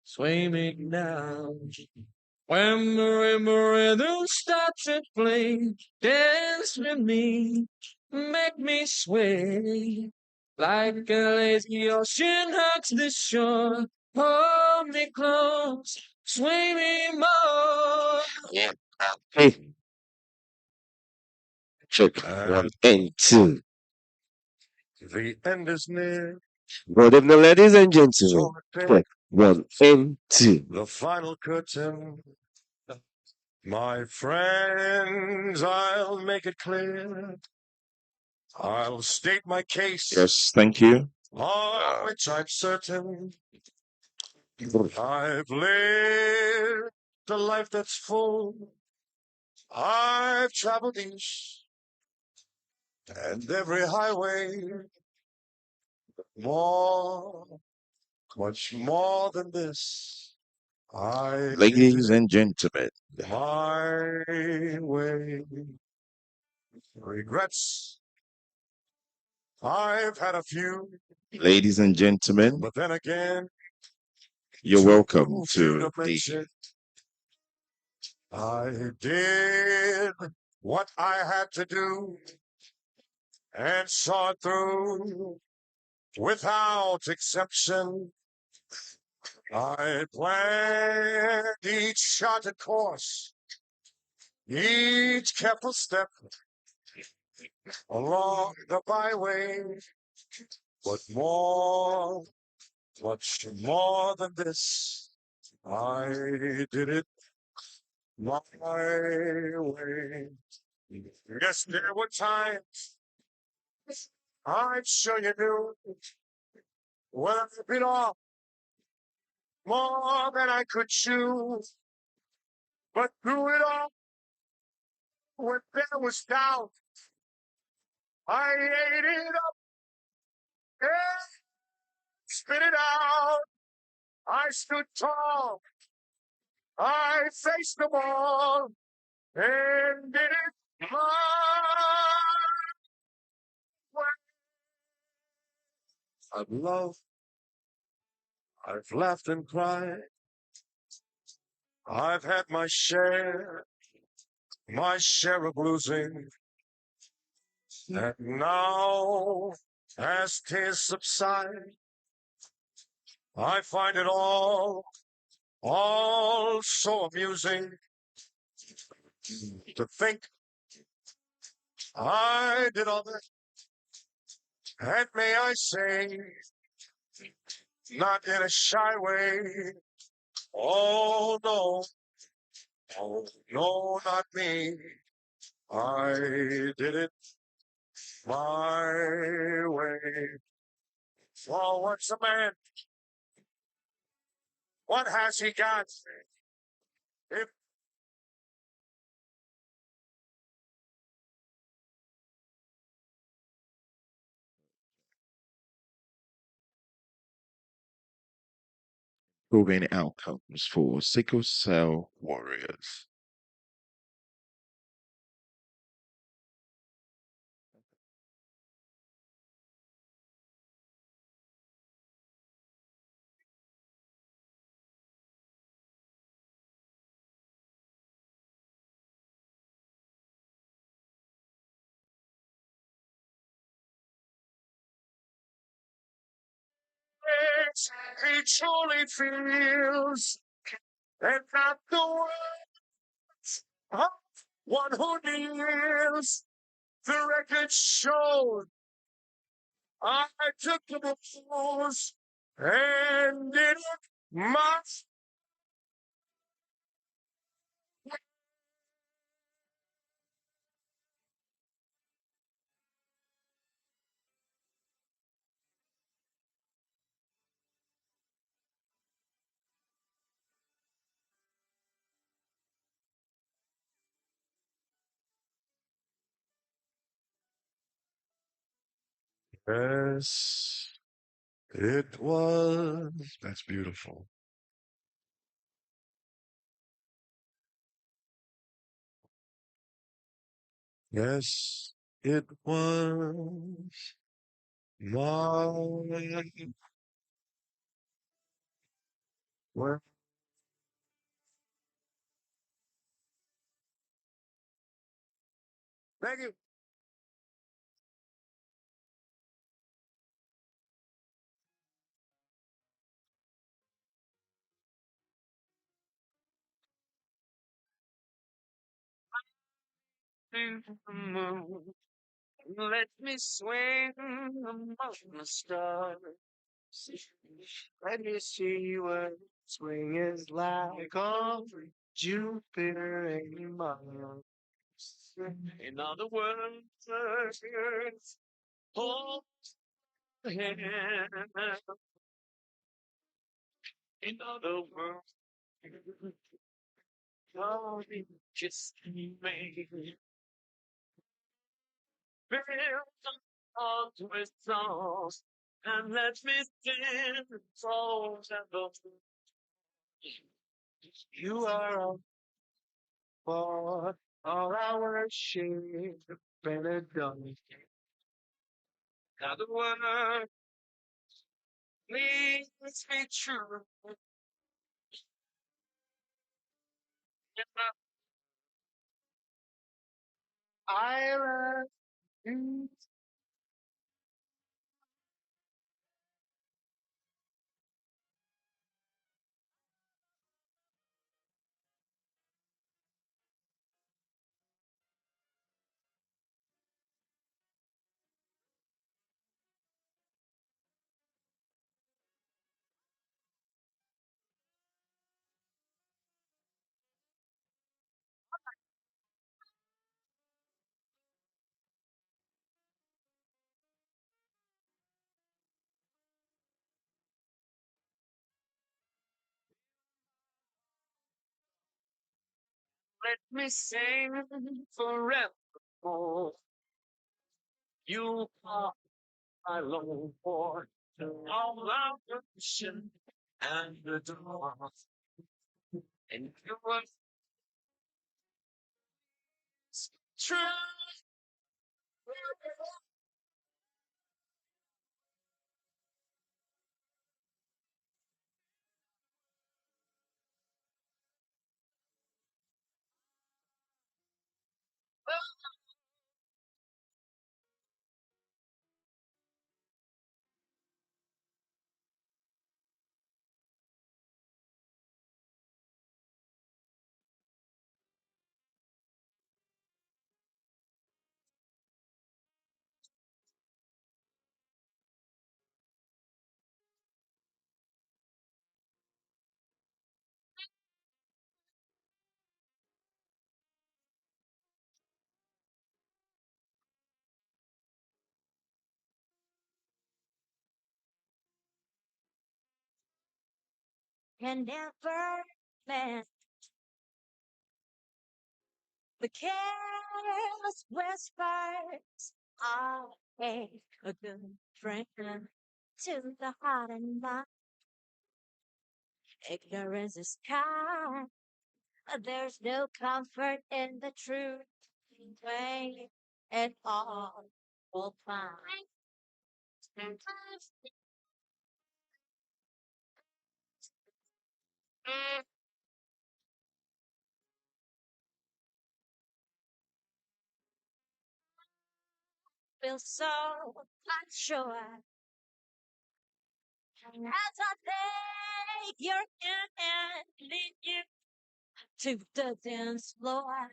Sway me now. When the rhythm starts to play, dance with me, make me sway. Like a lazy ocean hugs the shore, hold me close, sway me more. Yeah. Hey, check one and two. The end is near. Good evening, ladies and gentlemen. Check one and two. The final curtain. My friends, I'll make it clear. I'll state my case, Yes, thank you. on which I'm certain. I've lived a life that's full. I've traveled each and every highway. More, much more than this. I Ladies did it and gentlemen. my way. Regrets, I've had a few, Ladies and gentlemen, but then again, you're welcome too few to to the mention. I did what I had to do and saw it through without exception. I planned each charted course, each careful step along the byway, but more, much more than this, I did it my way. Yes, there were times I'm sure you knew when I bit off more than I could chew, but through it all, when there was doubt, I ate it up and spit it out. I stood tall, I faced them all, and did it my way. I've loved, I've laughed and cried. I've had my share of losing. And now, as tears subside, I find it all so amusing to think I did all that. And may I say, not in a shy way. Oh no, oh no, not me. I did it my way. For what's a man? What has he got? If proven outcomes for sickle cell warriors. he truly feels, and not the words of one who kneels. The record showed I took the blows and did it my Yes, it was. That's beautiful. Yes, it was my Well, thank you. To the moon, let me swing among the stars. Let me see what swing is like on Jupiter and Mars. In other words, hold hand. In other words, love is just me. Build on with songs and let me sing songs and the you are for all our shame better done. Now the word needs to be true. I love you. Let me sing forever. Oh, you are my long for all our ocean and the dawn. And you are true. Can never let the careless whispers of a good friend to the heart and mind. Ignorance is kind. There's no comfort in the truth. Way and all will find. Feel so unsure as I take your hand and lead you to the dance floor.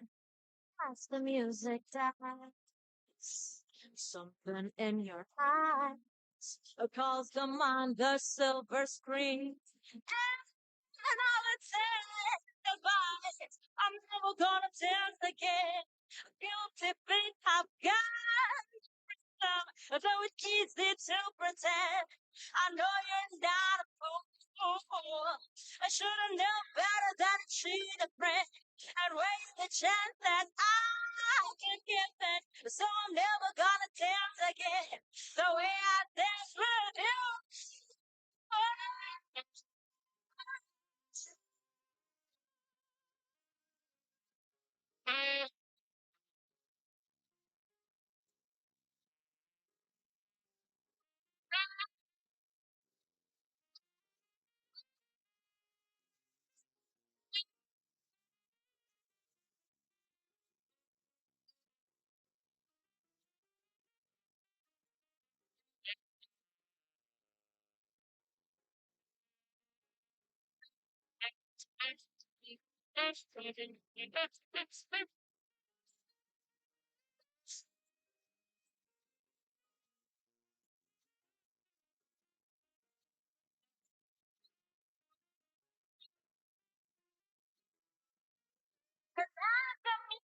As the music dies, something in your eyes calls to mind the silver screen. And all it says goodbye. I'm never gonna dance again. Guilty feet have got some, though it's easy to pretend. I know you're not a fool. I should have known better than to cheat a friend and waste the chance that I can give it. So I'm never gonna dance again the way I danced with you.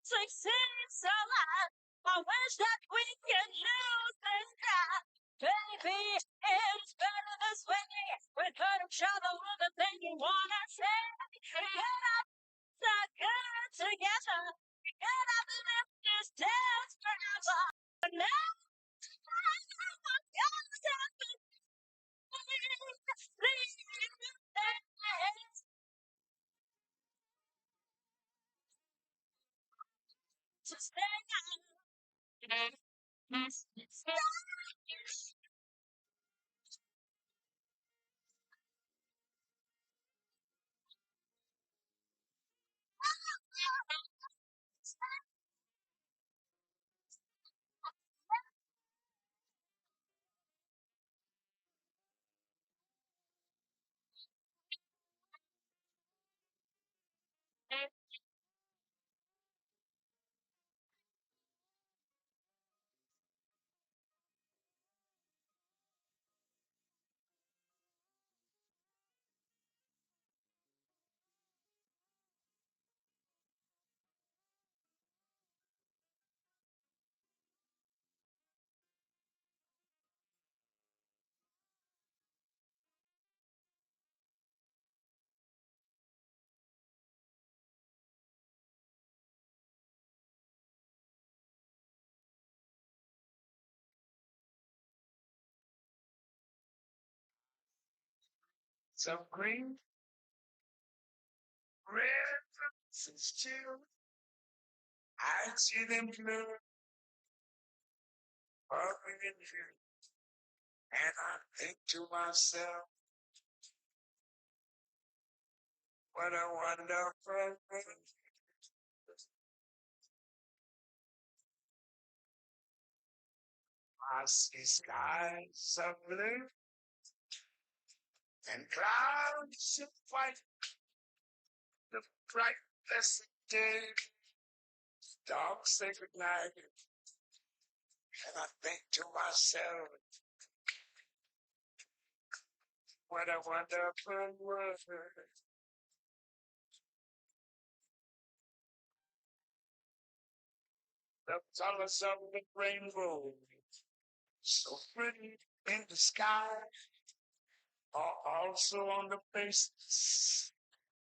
Succeeds a lot. I wish that we could lose this gap. Baby, it's better this way. We hurt each other with the thing you wanna say. Get up, so good together. Get up and live this dance forever. But now, to stay Some green, red roses too. I see them blue, bubbling in here, and I think to myself, what a wonderful thing. I see skies of blue and clouds of white, the bright blessed day. Dogs say goodnight, and I think to myself, what a wonderful world. The colors of the rainbow, so pretty in the sky, are also on the faces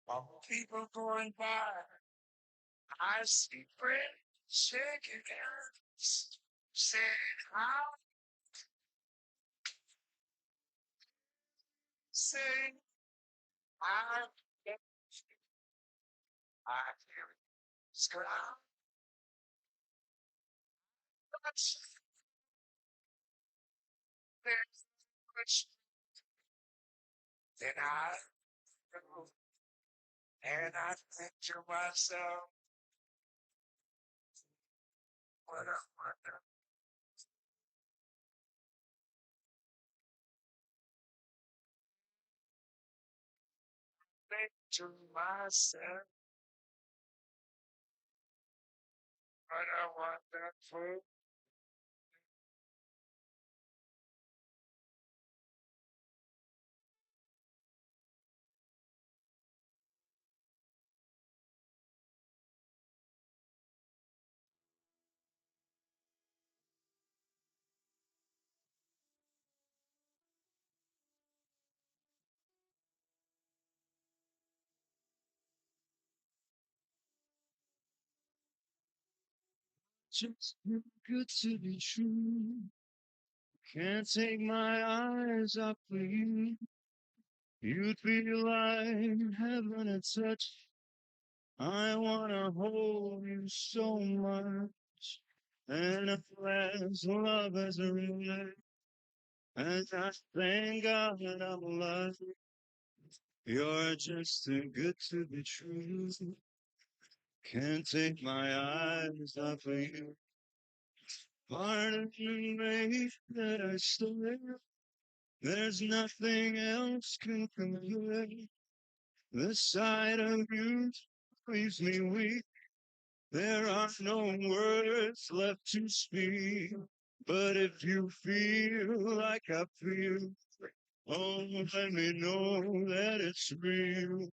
of people going by. I see friends shaking hands, saying how, saying I, I hear it scream. There's much that I know, and I think to myself, what a wonder. Think to myself, what a wonderful. Just too good to be true. Can't take my eyes off of you. You'd be like heaven to touch. I wanna hold you so much. And if there's love as a relay, and I thank God I'm alive. You're just too good to be true. Can't take my eyes off of you. Pardon me that I stare. There's nothing else can compare. The sight of you leaves me weak. There are no words left to speak. But if you feel like I feel, oh, let me know that it's real.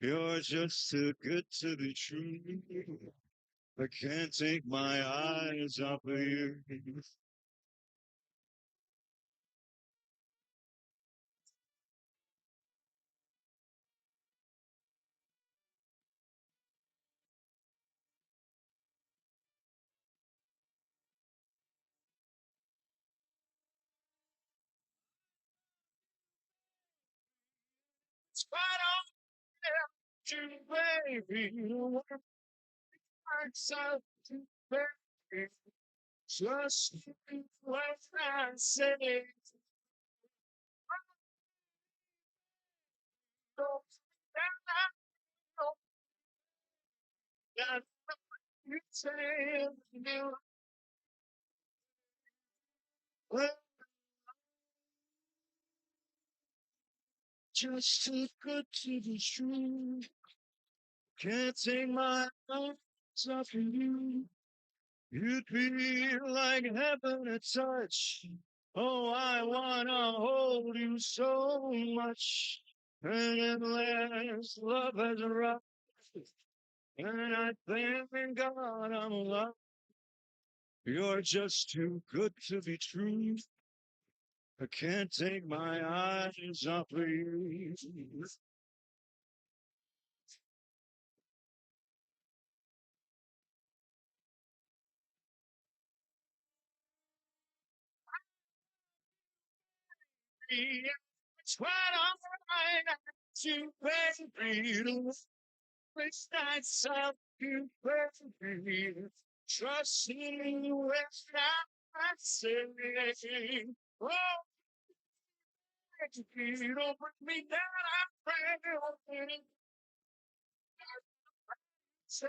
You're just too good to be true. I can't take my eyes off of you. It's right on there to baby. What myself to baby. Just what I say. Don't that you say you well, just too good to be true. Can't take my eyes off of you. You'd be like heaven to touch. Oh, I wanna hold you so much. And endless love has arrived. And I thank God I'm alive. You're just too good to be true. I can't take my eyes off of you. It's what I'm right to baby. It's not something baby. Trust in you as I say. Oh, you don't bring me down. I pray. Say,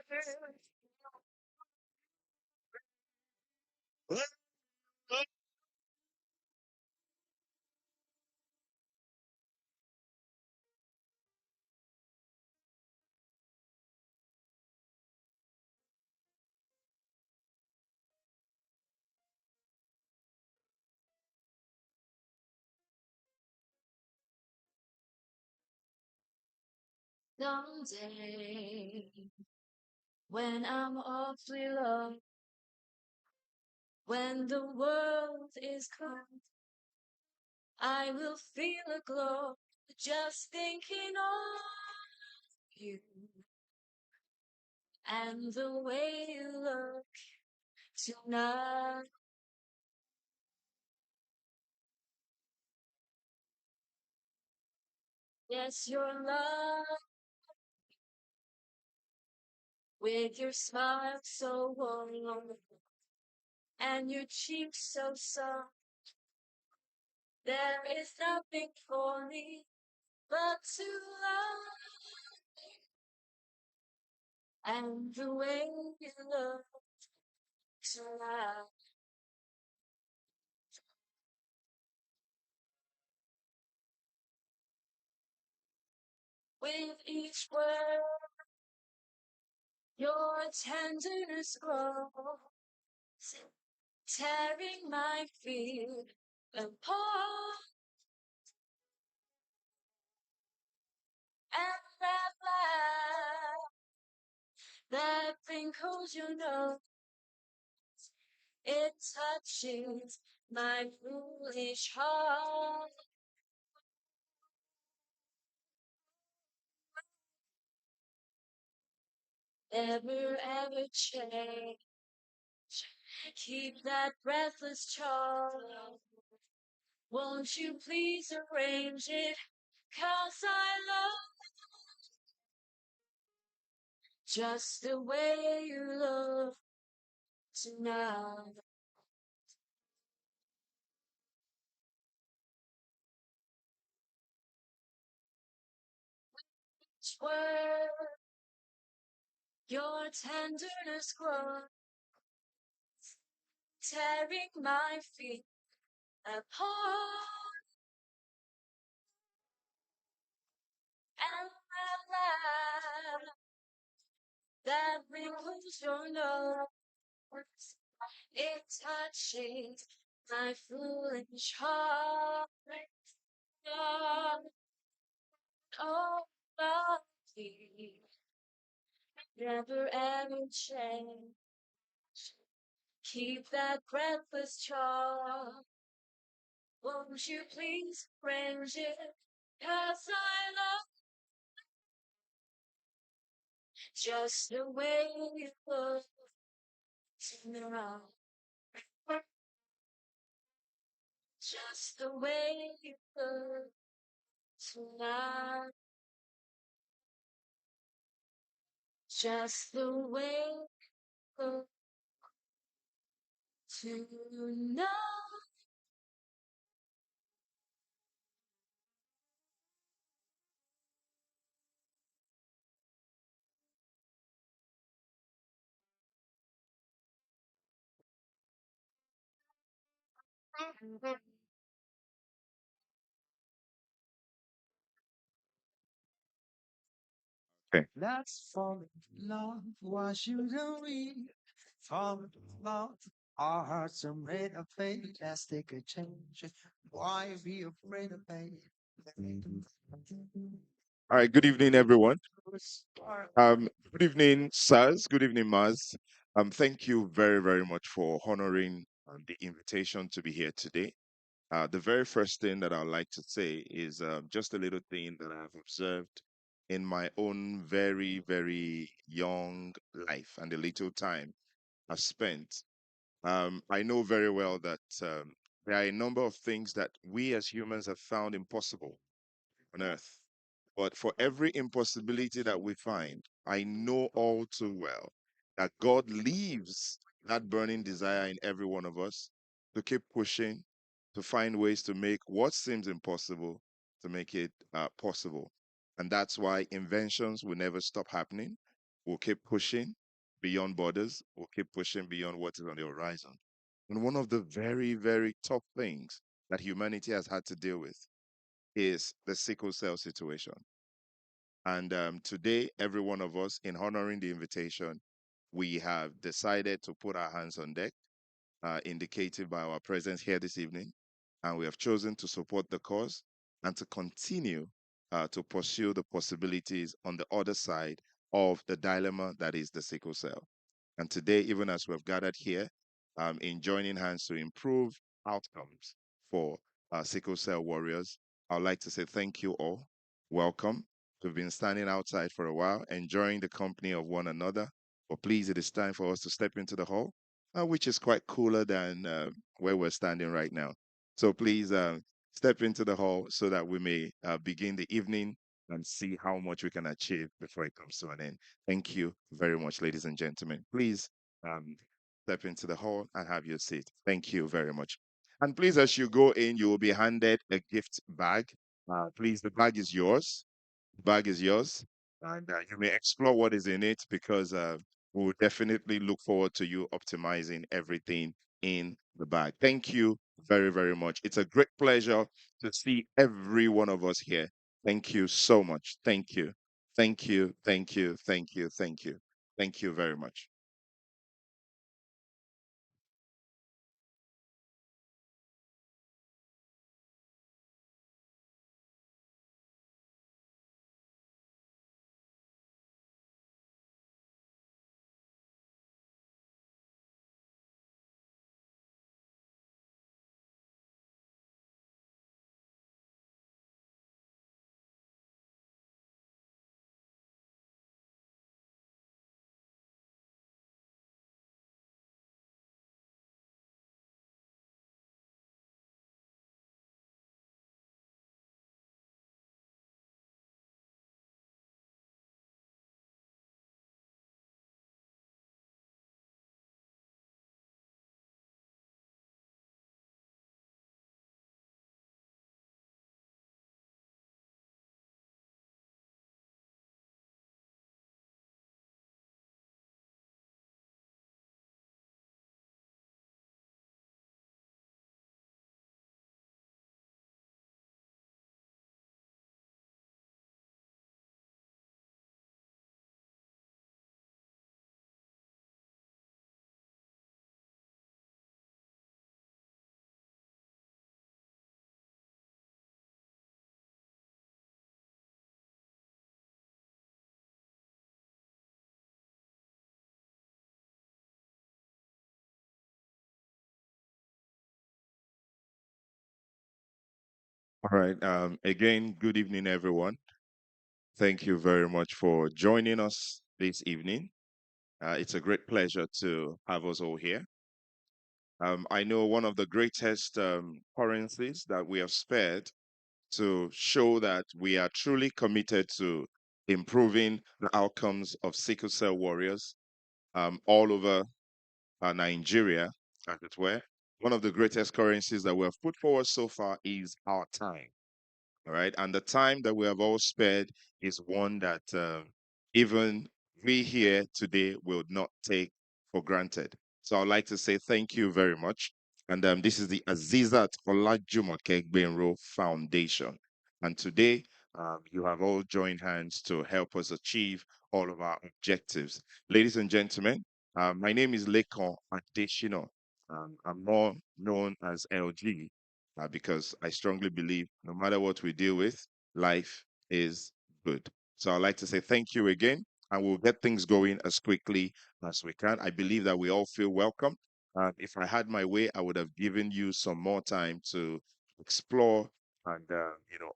Someday, when I'm awfully low, when the world is cold, I will feel a glow just thinking of you and the way you look tonight. Yes, your love with your smile so warm and your cheeks so soft. There is nothing for me but to love and the way you look tonight. With each word, your tenderness grows, tearing my fear apart. And that laugh that wrinkles your nose, it touches my foolish heart. Never ever change. Keep that breathless charm. Won't you please arrange it? 'Cause I love just the way you look tonight. Each word, your tenderness grows, tearing my feet apart. And that laugh that wrinkles your nose. It touches my foolish heart. Oh, love you never ever change. Keep that breathless charm. Won't you please arrange it? 'Cause I love just the way you look tonight. Just the way you look tonight. Just the way you look tonight. Okay. Let's fall in love. Why shouldn't we fall in love? Our hearts are made of fate. Let's take a change. Why be afraid of fate? All right. Good evening, everyone. Good evening, Saz. Good evening, Maz. Thank you very, very much for honoring the invitation to be here today. The very first thing that I'd like to say is just a little thing that I've observed in my own very, very young life and the little time I've spent. I know very well that there are a number of things that we as humans have found impossible on earth. But for every impossibility that we find, I know all too well that God leaves that burning desire in every one of us to keep pushing, to find ways to make what seems impossible to make it possible. And that's why inventions will never stop happening. We'll keep pushing beyond borders, we'll keep pushing beyond what is on the horizon. And one of the very, very top things that humanity has had to deal with is the sickle cell situation. And today, every one of us, in honoring the invitation, we have decided to put our hands on deck, indicated by our presence here this evening. And we have chosen to support the cause and to continue to pursue the possibilities on the other side of the dilemma that is the sickle cell. And today, even as we have gathered here, in joining hands to improve outcomes for sickle cell warriors, I would like to say thank you all. Welcome. We've been standing outside for a while, enjoying the company of one another. But please, it is time for us to step into the hall, which is quite cooler than where we're standing right now. So please step into the hall so that we may begin the evening and see how much we can achieve before it comes to an end. Thank you very much, ladies and gentlemen. Please um, step into the hall and have your seat. Thank you very much. And please, as you go in, you will be handed a gift bag. Please, the bag is yours. The bag is yours. And you may explore what is in it because we'll definitely look forward to you optimizing everything in the bag. Thank you very, very much. It's a great pleasure to see every one of us here. Thank you so much. Thank you. Thank you. Thank you. Thank you. Thank you. Thank you very much. All right. Again, good evening, everyone. Thank you very much for joining us this evening. It's a great pleasure to have us all here. I know one of the greatest currencies that we have spared to show that we are truly committed to improving the outcomes of sickle cell warriors all over Nigeria, as it were. One of the greatest currencies that we have put forward so far is our time. All right. And the time that we have all spared is one that even we here today will not take for granted. So I'd like to say thank you very much. And this is the AZEEZAT OLAJUMOKE GBENRO Foundation. And today, you have all joined hands to help us achieve all of our objectives. Ladies and gentlemen, my name is Lekon Adeshino. I'm more known as LG because I strongly believe no matter what we deal with, life is good. So I'd like to say thank you again, and we'll get things going as quickly as we can. I believe that we all feel welcome. If I had my way, I would have given you some more time to explore and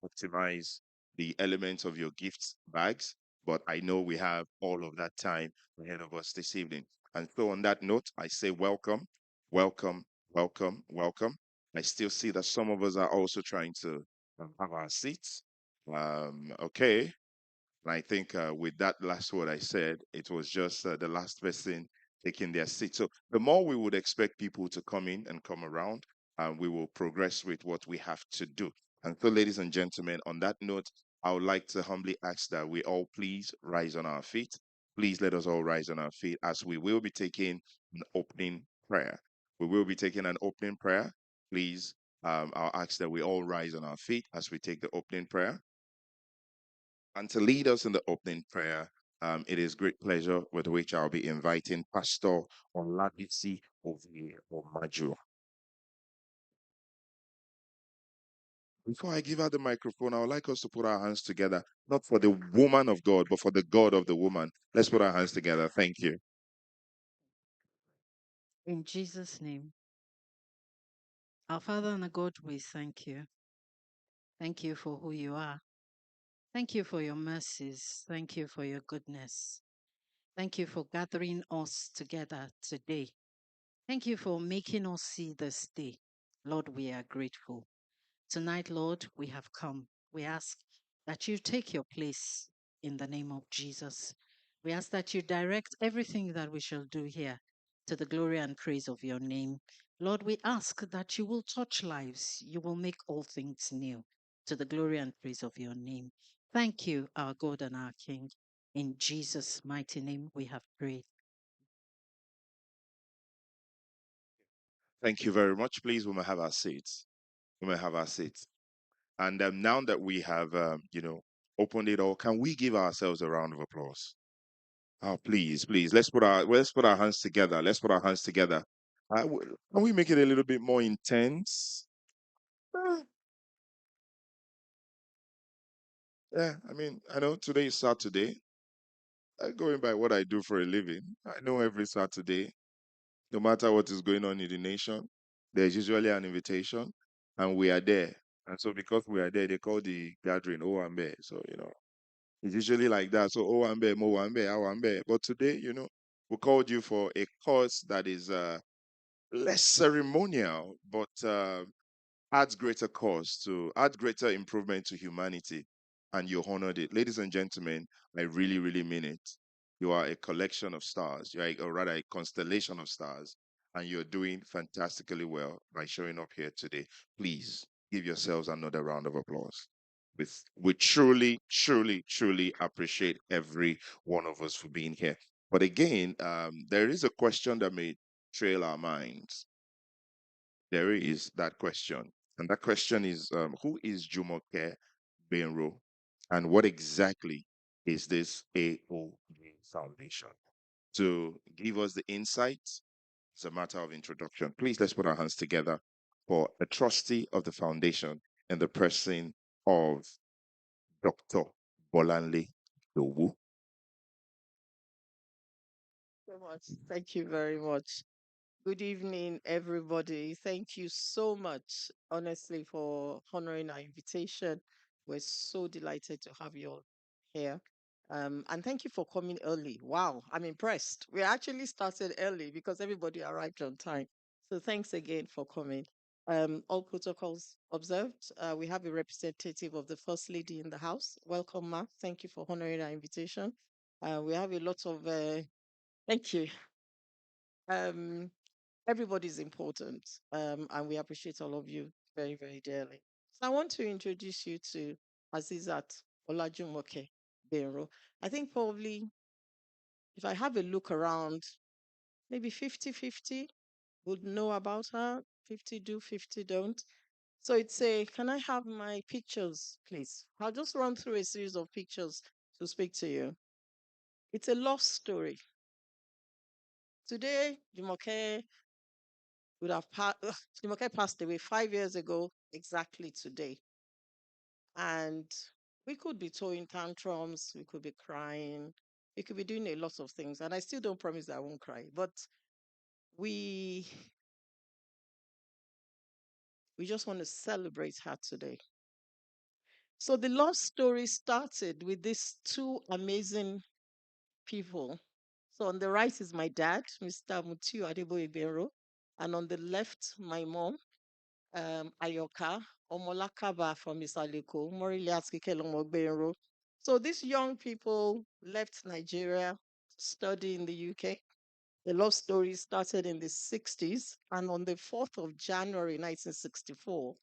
optimize the elements of your gifts bags. But I know we have all of that time ahead of us this evening. And so, on that note, I say welcome, welcome, welcome, welcome. I still see that some of us are also trying to have our seats. Okay. And I think with that last word I said, it was just the last person taking their seat. So the more we would expect people to come in and come around, we will progress with what we have to do. And so, ladies and gentlemen, on that note, I would like to humbly ask that we all please rise on our feet. Please let us all rise on our feet as we will be taking an opening prayer. We will be taking an opening prayer. Please, I'll ask that we all rise on our feet as we take the opening prayer. And to lead us in the opening prayer, it is great pleasure with which I'll be inviting Pastor Oladisi Ovie Omaju. Before I give her the microphone, I would like us to put our hands together, not for the woman of God, but for the God of the woman. Let's put our hands together. Thank you. In Jesus' name, our Father and our God, we thank you. Thank you for who you are. Thank you for your mercies. Thank you for your goodness. Thank you for gathering us together today. Thank you for making us see this day. Lord, we are grateful. Tonight, Lord, we have come. We ask that you take your place in the name of Jesus. We ask that you direct everything that we shall do here to the glory and praise of your name. Lord, we ask that you will touch lives. You will make all things new to the glory and praise of your name. Thank you, our God and our King. In Jesus' mighty name, we have prayed. Thank you very much. Please, we may have our seats. We may have our seats. And now that we have, opened it all, can we give ourselves a round of applause? Oh, please, please, let's put our hands together. Let's put our hands together. Can we make it a little bit more intense? Uh, yeah, I mean, I know today is Saturday. Going by what I do for a living, I know every Saturday, no matter what is going on in the nation, there's usually an invitation, and we are there. And so, because we are there, they call the gathering Owambe. So, it's usually like that. So, Owambe, Mowambe, Awambe. But today, we called you for a cause that is less ceremonial, but adds greater cause to add greater improvement to humanity, and you honored it. Ladies and gentlemen, I really, really mean it. You are a collection of stars. Or rather, a constellation of stars, and you're doing fantastically well by showing up here today. Please give yourselves another round of applause. We truly, truly, truly appreciate every one of us for being here. But again, there is a question that may trail our minds. There is that question. And that question is, who is Jumoke Benro? And what exactly is this AOB Foundation? To give us the insight, it's a matter of introduction. Please, let's put our hands together for a trustee of the foundation and the person of Dr. Bolanle Dowu. So much. Thank you very much. Good evening, everybody. Thank you so much, honestly, for honoring our invitation. We're so delighted to have you all here. And thank you for coming early. Wow, I'm impressed. We actually started early because everybody arrived on time. So thanks again for coming. All protocols observed. We have a representative of the First Lady in the house. Welcome, Ma. Thank you for honoring our invitation. We have a lot of, thank you. Um, Everybody's important, and we appreciate all of you very, very dearly. So I want to introduce you to AZEEZAT OLAJUMOKE GBENRO. I think probably if I have a look around, maybe 50-50 would know about her. 50 do, 50 don't. So it's a, can I have my pictures, please? I'll just run through a series of pictures to speak to you. It's a love story. Today, Jumoke would have Jumoke passed away 5 years ago, exactly today. And we could be throwing tantrums, we could be crying, we could be doing a lot of things. And I still don't promise that I won't cry, but we we just want to celebrate her today. So the love story started with these two amazing people. So on the right is my dad, Mr. Mutiu Adeboye Gbero, and on the left, my mom, Ayoka Omolakaba from Isaleko, Moriliaski Kelomogbenro. So these young people left Nigeria to study in the UK. The love story started in the 60s, and on the 4th of January 1964,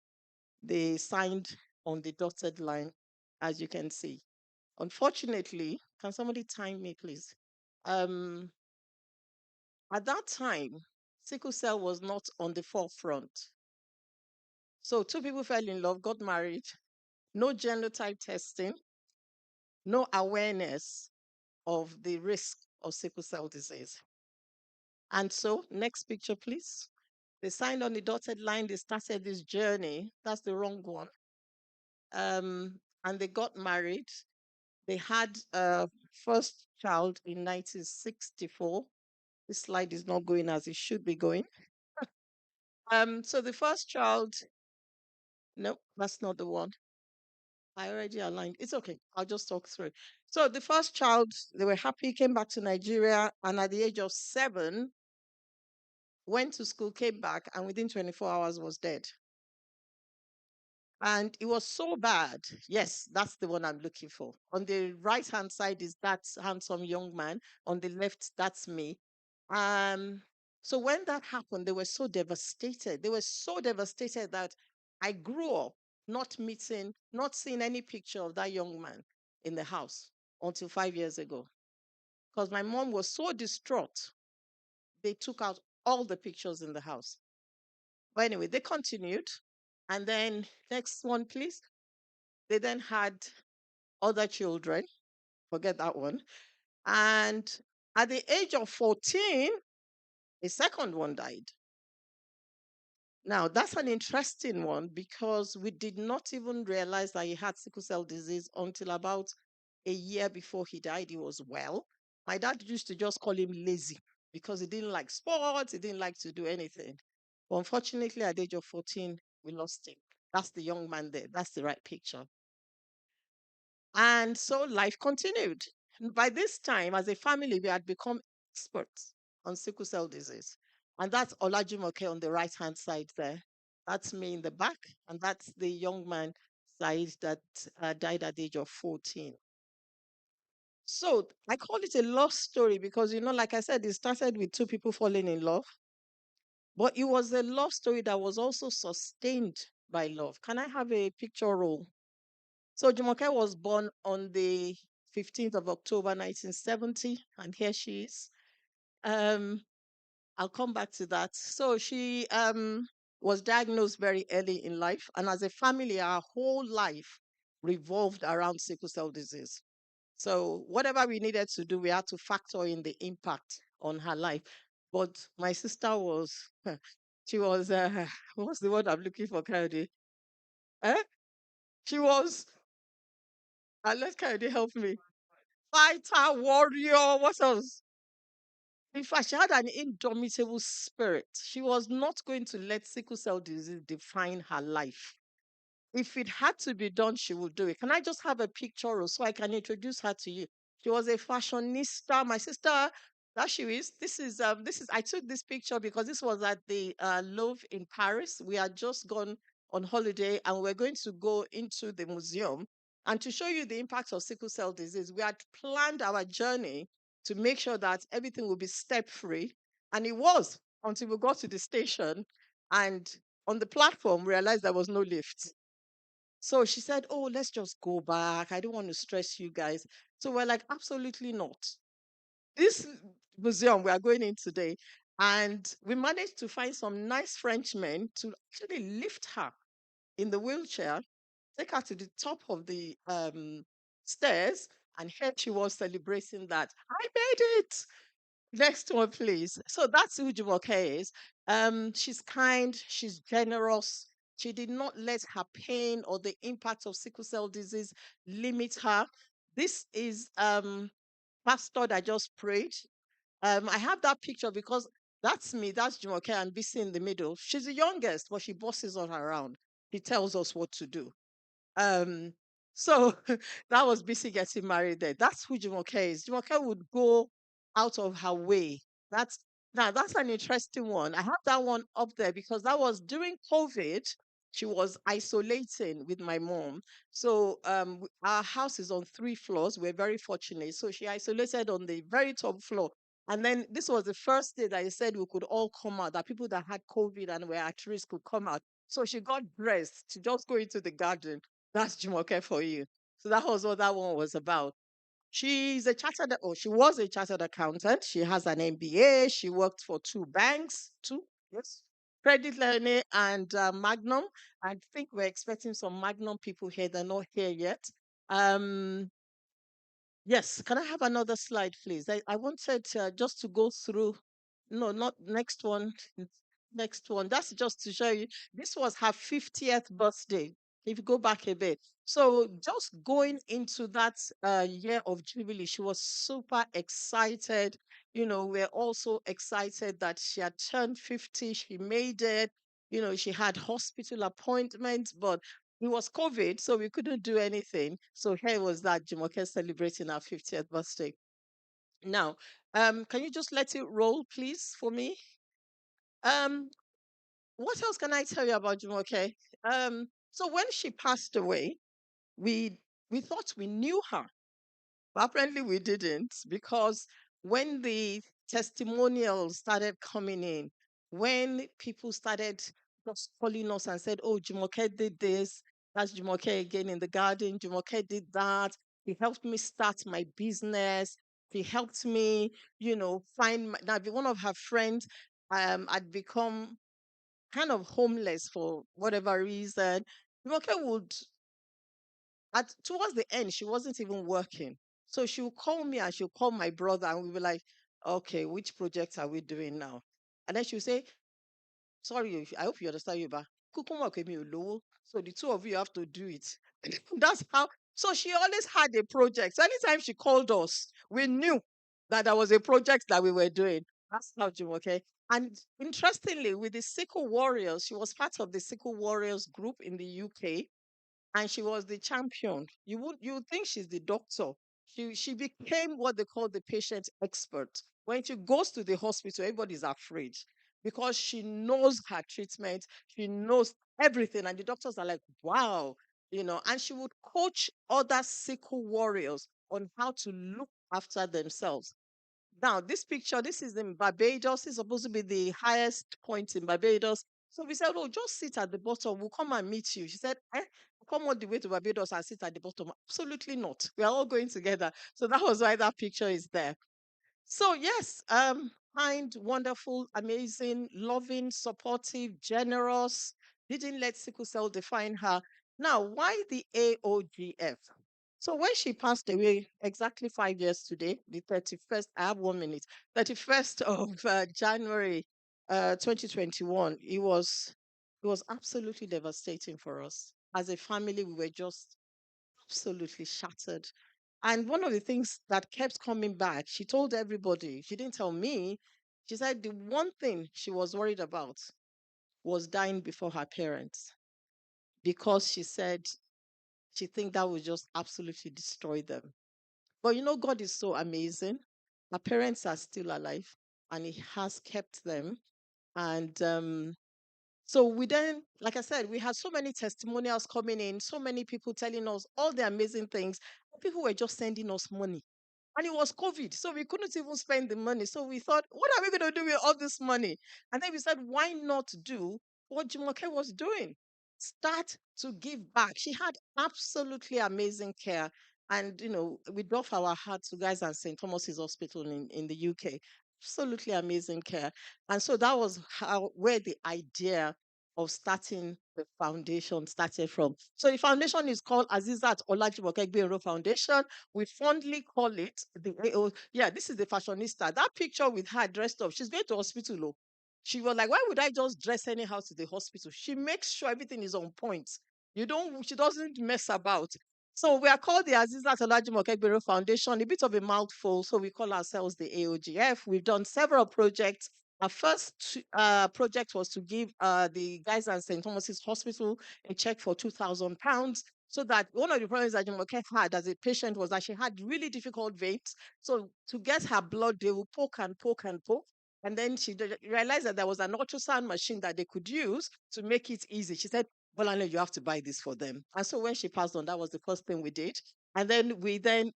they signed on the dotted line, as you can see. Unfortunately, can somebody time me, please? Um, at that time, sickle cell was not on the forefront. So two people fell in love, got married, no genotype testing, no awareness of the risk of sickle cell disease. And so, next picture, please. They signed on the dotted line, they started this journey. That's the wrong one. And they got married. They had a first child in 1964. This slide is not going as it should be going. So the first child, no, that's not the one. I already aligned. It's okay. I'll just talk through. So the first child, they were happy, came back to Nigeria, and at the age of 7, went to school, came back, and within 24 hours was dead. And it was so bad. Yes, that's the one I'm looking for. On the right hand side is that handsome young man. On the left, that's me. Um, so when that happened, they were so devastated. They were so devastated that I grew up not seeing any picture of that young man in the house until 5 years ago. Because my mom was so distraught, they took out all the pictures in the house. But anyway, they continued. And then, next one, please. They then had other children, forget that one. And at the age of 14, a second one died. Now, that's an interesting one because we did not even realize that he had sickle cell disease until about a year before he died. He was well. My dad used to just call him lazy because he didn't like sports, he didn't like to do anything. But unfortunately, at the age of 14, we lost him. That's the young man there. That's the right picture. And so life continued. And by this time, as a family, we had become experts on sickle cell disease. And that's Olajumoke on the right hand side there. That's me in the back. And that's the young man side that died at the age of 14. So I call it a love story because, like I said, it started with two people falling in love. But it was a love story that was also sustained by love. Can I have a picture roll? So Jumoke was born on the 15th of October 1970, and here she is. Um, I'll come back to that. So she was diagnosed very early in life, and as a family, our whole life revolved around sickle cell disease. So whatever we needed to do, we had to factor in the impact on her life. But my sister was, she was, what's the word I'm looking for, Kayode? Eh? She was, let Kayode help me. Fighter, warrior, what else? In fact, she had an indomitable spirit. She was not going to let sickle cell disease define her life. If it had to be done, she would do it. Can I just have a picture so I can introduce her to you? She was a fashionista. My sister, that she is. This is. I took this picture because this was at the Louvre in Paris. We had just gone on holiday and we're going to go into the museum and to show you the impact of sickle cell disease. We had planned our journey to make sure that everything would be step free, and it was until we got to the station and on the platform realized there was no lift. So she said, "Oh, let's just go back. I don't want to stress you guys." So we're like, "Absolutely not." This museum we are going in today, and we managed to find some nice Frenchmen to actually lift her in the wheelchair, take her to the top of the stairs, and here she was celebrating that I made it. Next one, please. So that's who Jumoke is. She's kind, she's generous. She did not let her pain or the impact of sickle cell disease limit her. This is pastor that just prayed. I have that picture because that's me, that's Jumoke and BC in the middle. She's the youngest, but she bosses us around. He tells us what to do. Um, so that was BC getting married there. That's who Jumoke is. Jumoke would go out of her way. That's Now that's an interesting one. I have that one up there because that was during COVID. She was isolating with my mom. So our house is on 3 floors. We're very fortunate. So she isolated on the very top floor. And then this was the first day that I said we could all come out, that people that had COVID and were at risk could come out. So she got dressed to just go into the garden. That's Jumoke for you. So that was what that one was about. She was a chartered accountant. She has an MBA. She worked for two banks, yes, Credit Learning and Magnum. I think we're expecting some Magnum people here. They're not here yet. Um, Yes, can I have another slide, please? I wanted just to go through. No, not next one. Next one. That's just to show you. This was her 50th birthday. If you go back a bit. So just going into that year of Jubilee, she was super excited. We're also excited that she had turned 50. She made it. She had hospital appointments, but it was COVID, so we couldn't do anything. So here was that Jumoke celebrating our 50th birthday. Now, can you just let it roll, please, for me? Um, what else can I tell you about Jumoke? So when she passed away, we we thought we knew her. But apparently we didn't, because when the testimonials started coming in, when people started just calling us and said, "Oh, Jumoke did this, that's Jumoke again in the garden, Jumoke did that. He helped me start my business. He helped me, find now one of her friends had become kind of homeless for whatever reason. Jumoke would towards the end, she wasn't even working. So she would call me and she'll call my brother, and we were like, "Okay, which project are we doing now?" And then she'll say, "Sorry, I hope you understand you, but Kukuma came here low. So the two of you have to do it." That's how. So she always had a project. So anytime she called us, we knew that there was a project that we were doing. That's how okay. And interestingly, with the Sickle Warriors, she was part of the Sickle Warriors group in the UK, and she was the champion. You would think she's the doctor. She became what they call the patient expert. When she goes to the hospital, everybody's afraid because she knows her treatment, she knows everything, and the doctors are like, "Wow," And she would coach other sickle warriors on how to look after themselves. Now, this picture, this is in Barbados. It's supposed to be the highest point in Barbados. So we said, "Oh, just sit at the bottom. We'll come and meet you." She said, "Come all the way to Barbados and sit at the bottom." Absolutely not. We are all going together. So that was why that picture is there. So yes, kind, wonderful, amazing, loving, supportive, generous. Didn't let sickle cell define her. Now, why the AOGF? So when she passed away, exactly 5 years today, the 31st, I have 1 minute, 31st of January 2021, it was absolutely devastating for us. As a family, we were just absolutely shattered. And one of the things that kept coming back, she told everybody, she didn't tell me, she said the one thing she was worried about was dying before her parents, because she said she think that would just absolutely destroy them. But God is so amazing. Her parents are still alive, and He has kept them. And so we then, like I said, we had so many testimonials coming in, so many people telling us all the amazing things. People were just sending us money. And it was COVID, so we couldn't even spend the money. So we thought, what are we going to do with all this money? And then we said, why not do what Jumoke was doing? Start to give back. She had absolutely amazing care. And, we doff our hearts to guys at St. Thomas's Hospital in the UK. Absolutely amazing care. And so that was where the idea of starting the foundation started from. So the foundation is called AZEEZAT OLAJUMOKE GBENRO Foundation. We fondly call it the AO. Yeah, this is the fashionista. That picture with her dressed up, she's going to hospital. Oh. She was like, why would I just dress anyhow to the hospital? She makes sure everything is on point. She doesn't mess about. So we are called the AZEEZAT OLAJUMOKE GBENRO Foundation, a bit of a mouthful. So we call ourselves the AOGF. We've done several projects. Our first project was to give the guys at St. Thomas's Hospital a check for £2,000, so that one of the problems that Jumoke had as a patient was that she had really difficult veins. So to get her blood, they would poke and poke and poke. And then she realized that there was an ultrasound machine that they could use to make it easy. She said, Bolane, you have to buy this for them. And so when she passed on, that was the first thing we did. And then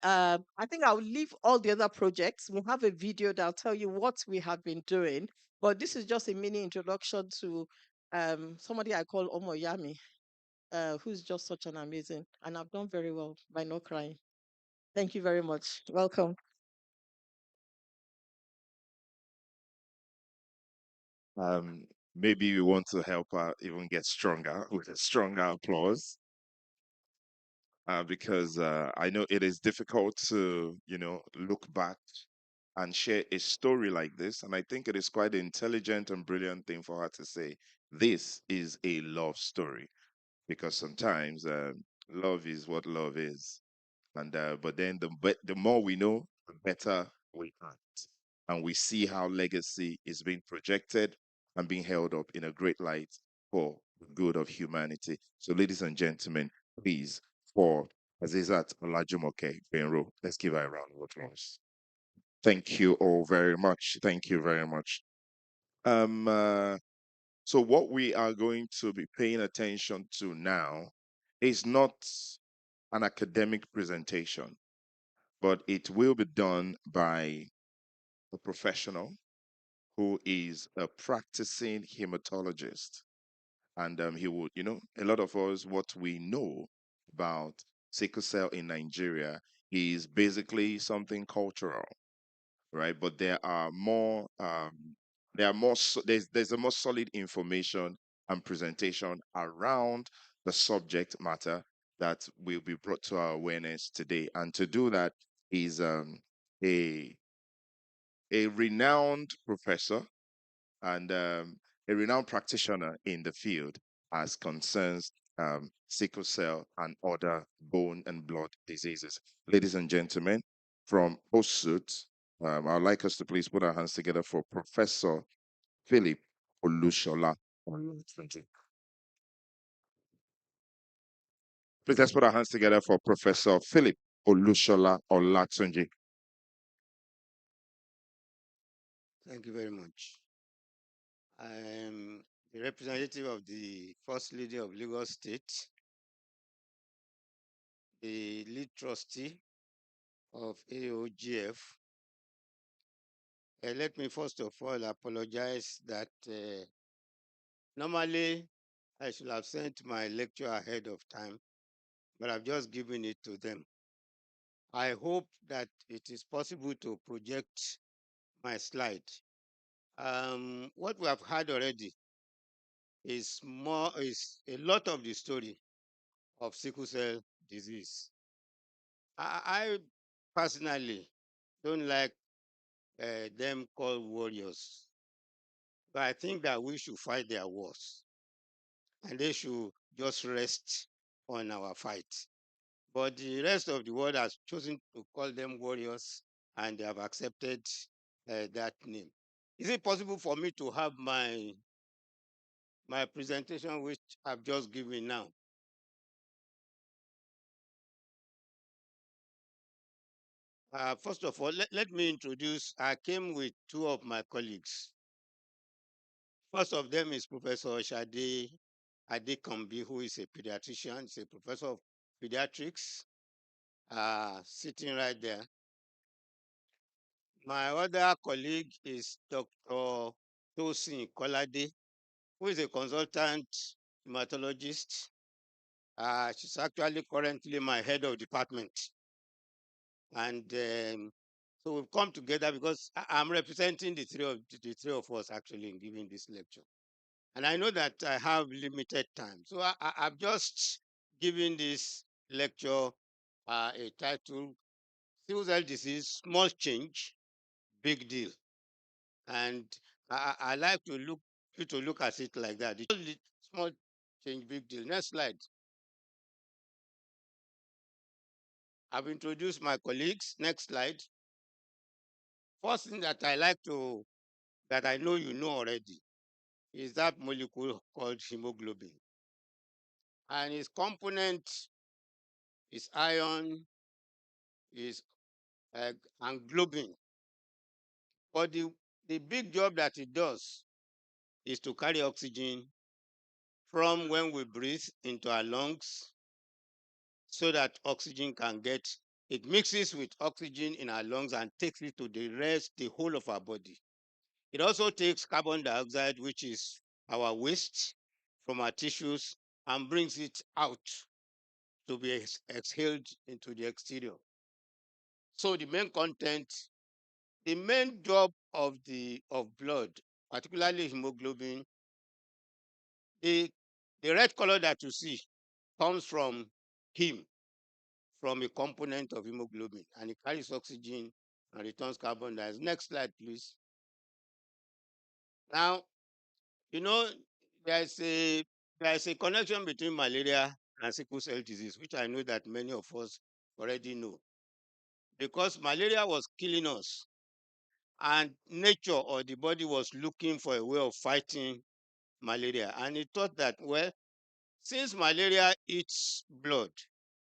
I think I'll leave all the other projects. We'll have a video that'll tell you what we have been doing. But this is just a mini introduction to somebody I call Omoyami, who's just such an amazing, and I've done very well by not crying. Thank you very much. Welcome. Um, Maybe we want to help her even get stronger with a stronger applause. Because I know it is difficult to, look back and share a story like this. And I think it is quite an intelligent and brilliant thing for her to say, this is a love story. Because sometimes love is what love is. And but then the more we know, the better we act. And we see how legacy is being projected and being held up in a great light for the good of humanity. So, ladies and gentlemen, please, for Azizat Olajumoke Benro, let's give her a round of applause. Thank you all very much. Thank you very much. Um, uh, so, what we are going to be paying attention to now is not an academic presentation, but it will be done by a professional who is a practicing hematologist. And he would, a lot of us, what we know about sickle cell in Nigeria is basically something cultural, right? But there's a more solid information and presentation around the subject matter that will be brought to our awareness today. And to do that is a a renowned professor and a renowned practitioner in the field as concerns sickle cell and other bone and blood diseases. Ladies and gentlemen, from OSUT, I'd like us to please put our hands together for Professor Philip Olushola. Please let's put our hands together for Professor Philip Olushola Olatunji. Thank you very much. I am the representative of the First Lady of Lagos State, the lead trustee of AOGF. Let me first of all apologize that normally I should have sent my lecture ahead of time, but I've just given it to them. I hope that it is possible to project my slide. What we have heard already is a lot of the story of sickle cell disease. I personally don't like them called warriors, but I think that we should fight their wars and they should just rest on our fight. but the rest of the world has chosen to call them warriors, and they have accepted that name. Is it possible for me to have my presentation, which I've just given now? First of all, let me introduce. I came with two of my colleagues. First of them is Professor Shade Adekambi, who is a pediatrician. He's a professor of pediatrics, sitting right there. My other colleague is Dr. Tosin Kolade, who is a consultant hematologist. She's actually currently my head of department. And so we've come together because I'm representing the three of us actually in giving this lecture. And I know that I have limited time. So I've just given this lecture a title, Sickle Cell Disease, Small Change, Big Deal. And I like to look at it like that. Small change, big deal. Next slide. I've introduced my colleagues. Next slide. First thing that I know you know already is that molecule called hemoglobin. And its component is iron, is and globin. But the big job that it does is to carry oxygen from when we breathe into our lungs so that oxygen can it mixes with oxygen in our lungs and takes it to the whole of our body. It also takes carbon dioxide, which is our waste from our tissues, and brings it out to be exhaled into the exterior. So the main job of blood, particularly hemoglobin, the red color that you see comes from heme, from a component of hemoglobin, and it carries oxygen and returns carbon dioxide. Next slide, please. Now, you know, there's a connection between malaria and sickle cell disease, which I know that many of us already know. Because malaria was killing us, and nature or the body was looking for a way of fighting malaria. And it thought that, well, since malaria eats blood,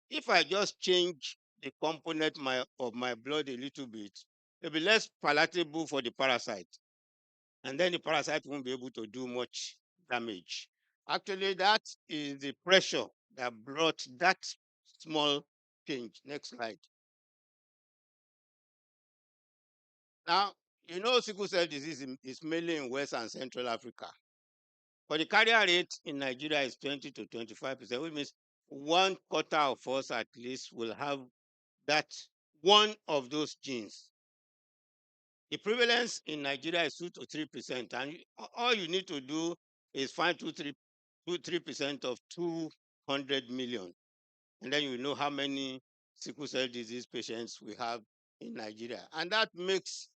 if I just change the component of my blood a little bit, it'll be less palatable for the parasite. And then the parasite won't be able to do much damage. Actually, that is the pressure that brought that small change. Next slide. Now, you know, sickle cell disease is mainly in West and Central Africa. But the carrier rate in Nigeria is 20 to 25%, which means 1/4 of us at least will have that one of those genes. The prevalence in Nigeria is 2 to 3%, and all you need to do is find 3% of 200 million, and then you know how many sickle cell disease patients we have in Nigeria, and that makes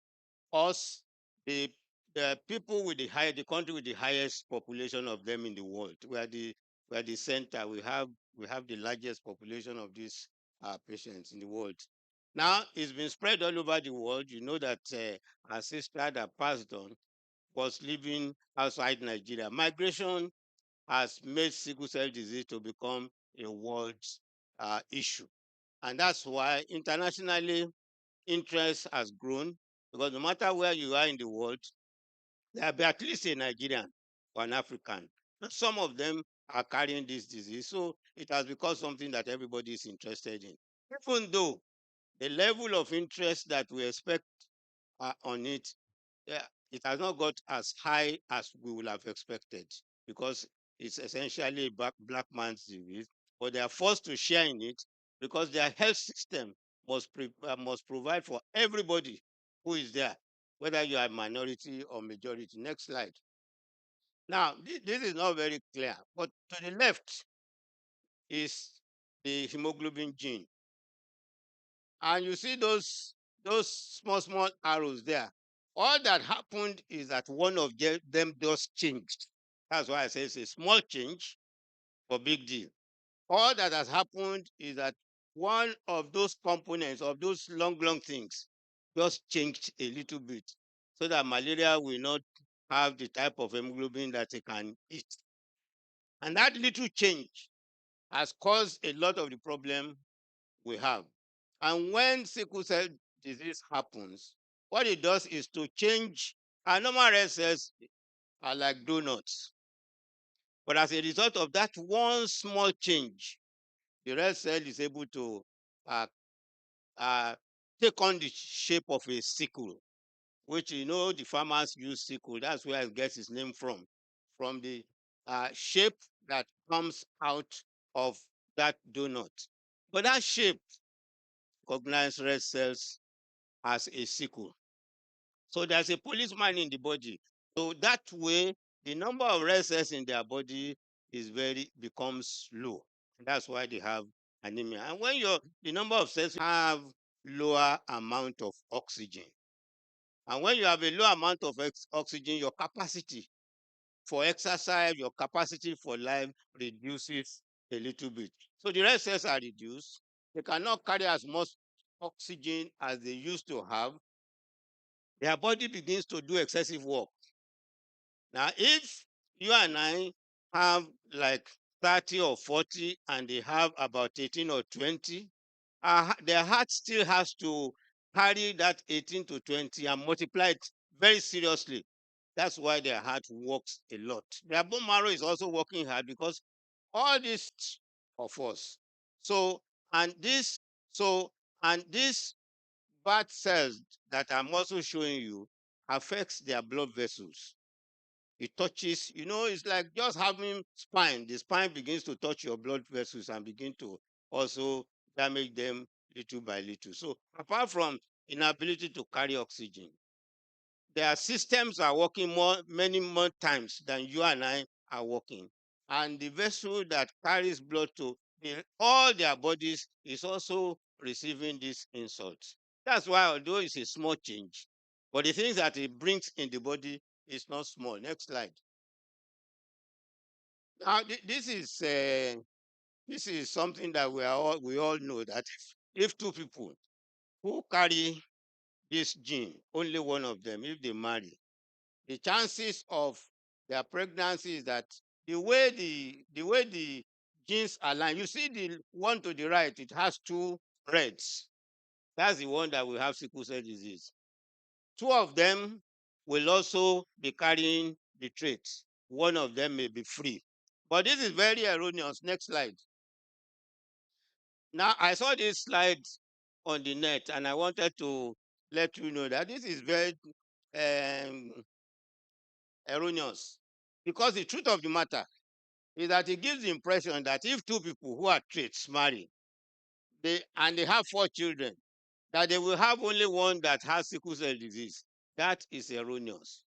us the people with the country with the highest population of them in the world. We are the center. We have the largest population of these patients in the world. Now it's been spread all over the world. You know that our sister that passed on was living outside Nigeria. Migration has made sickle cell disease to become a world issue, and that's why internationally interest has grown, because no matter where you are in the world, there will be at least a Nigerian or an African. And some of them are carrying this disease. So it has become something that everybody is interested in. Even though the level of interest that we expect on it, it has not got as high as we would have expected, because it's essentially a black man's disease. But they are forced to share in it because their health system must provide for everybody who is there, whether you are minority or majority. Next slide. Now, this is not very clear, but to the left is the hemoglobin gene. And you see those small arrows there. All that happened is that one of them just changed. That's why I say it's a small change for big deal. All that has happened is that one of those components of those long things just changed a little bit so that malaria will not have the type of hemoglobin that it can eat. And that little change has caused a lot of the problem we have. And when sickle cell disease happens, what it does is to change. Our normal red cells are like donuts. But as a result of that one small change, the red cell is able to uh, uh, take on the shape of a sickle, which the farmers use sickle. That's where it gets its name from the shape that comes out of that donut. But that shape recognizes red cells as a sickle. So there's a policeman in the body. So that way, the number of red cells in their body becomes low. That's why they have anemia. And when the number of cells have lower amount of oxygen, and when you have a low amount of oxygen, your capacity for exercise, your capacity for life reduces a little bit. So the red cells are reduced. They cannot carry as much oxygen as they used to have. Their body begins to do excessive work. Now, if you and I have like 30 or 40 and they have about 18 or 20, their heart still has to carry that 18 to 20 and multiply it very seriously. That's why their heart works a lot. Their bone marrow is also working hard because all this of us. So, and this, and these bad cells that I'm also showing you affects their blood vessels. It touches, it's like just having spine. The spine begins to touch your blood vessels and begin to also damage them little by little. So apart from inability to carry oxygen, their systems are working many more times than you and I are working. And the vessel that carries blood to all their bodies is also receiving this insult. That's why, although it's a small change, but the things that it brings in the body is not small. Next slide. Now, this is something that we all know that if two people who carry this gene, only one of them, if they marry, the chances of their pregnancy is that the way the genes align. You see the one to the right, it has two reds. That's the one that will have sickle cell disease. Two of them will also be carrying the trait. One of them may be free. But this is very erroneous. Next slide. Now, I saw this slide on the net and I wanted to let you know that this is very um, erroneous. Because the truth of the matter is that it gives the impression that if two people who are traits marry, and they have 4 children, that they will have only one that has sickle cell disease. That is erroneous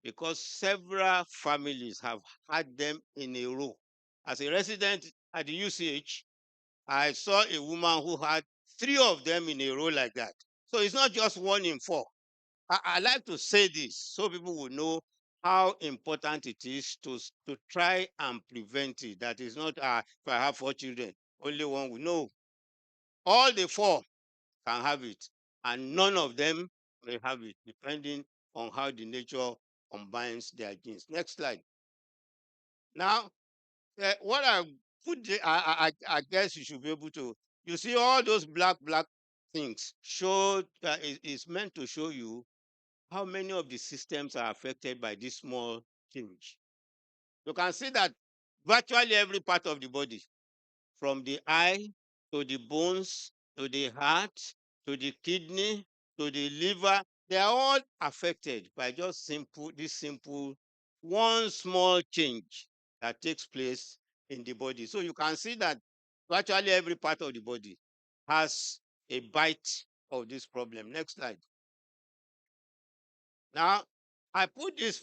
because several families have had them in a row. As a resident at the UCH, I saw a woman who had 3 of them in a row like that. So it's not just 1 in 4. I like to say this so people will know how important it is to try and prevent it. That is not, if I have 4 children, only one will know. All the 4 can have it, and none of them may have it, depending on how the nature combines their genes. Next slide. Now, what I put, I guess you should be able to. You see all those black things show is meant to show you how many of the systems are affected by this small change. You can see that virtually every part of the body, from the eye to the bones to the heart to the kidney to the liver, they are all affected by just this simple one small change that takes place in the body. So you can see that virtually every part of the body has a bite of this problem. Next slide. Now, I put this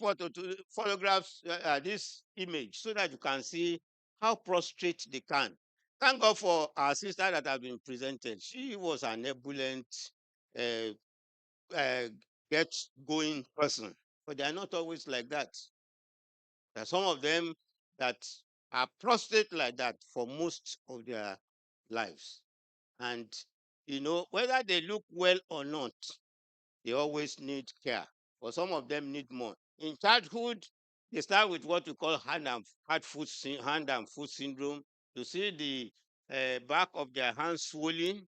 photographs, this image, so that you can see how prostrate they can. Thank God for our sister that have been presented. She was an ebullient, uh, uh, get going person, but they are not always like that. There are some of them that are prostrate like that for most of their lives. And, whether they look well or not, they always need care. But some of them need more. In childhood, they start with what we call hand and foot syndrome. You see the back of their hands swollen.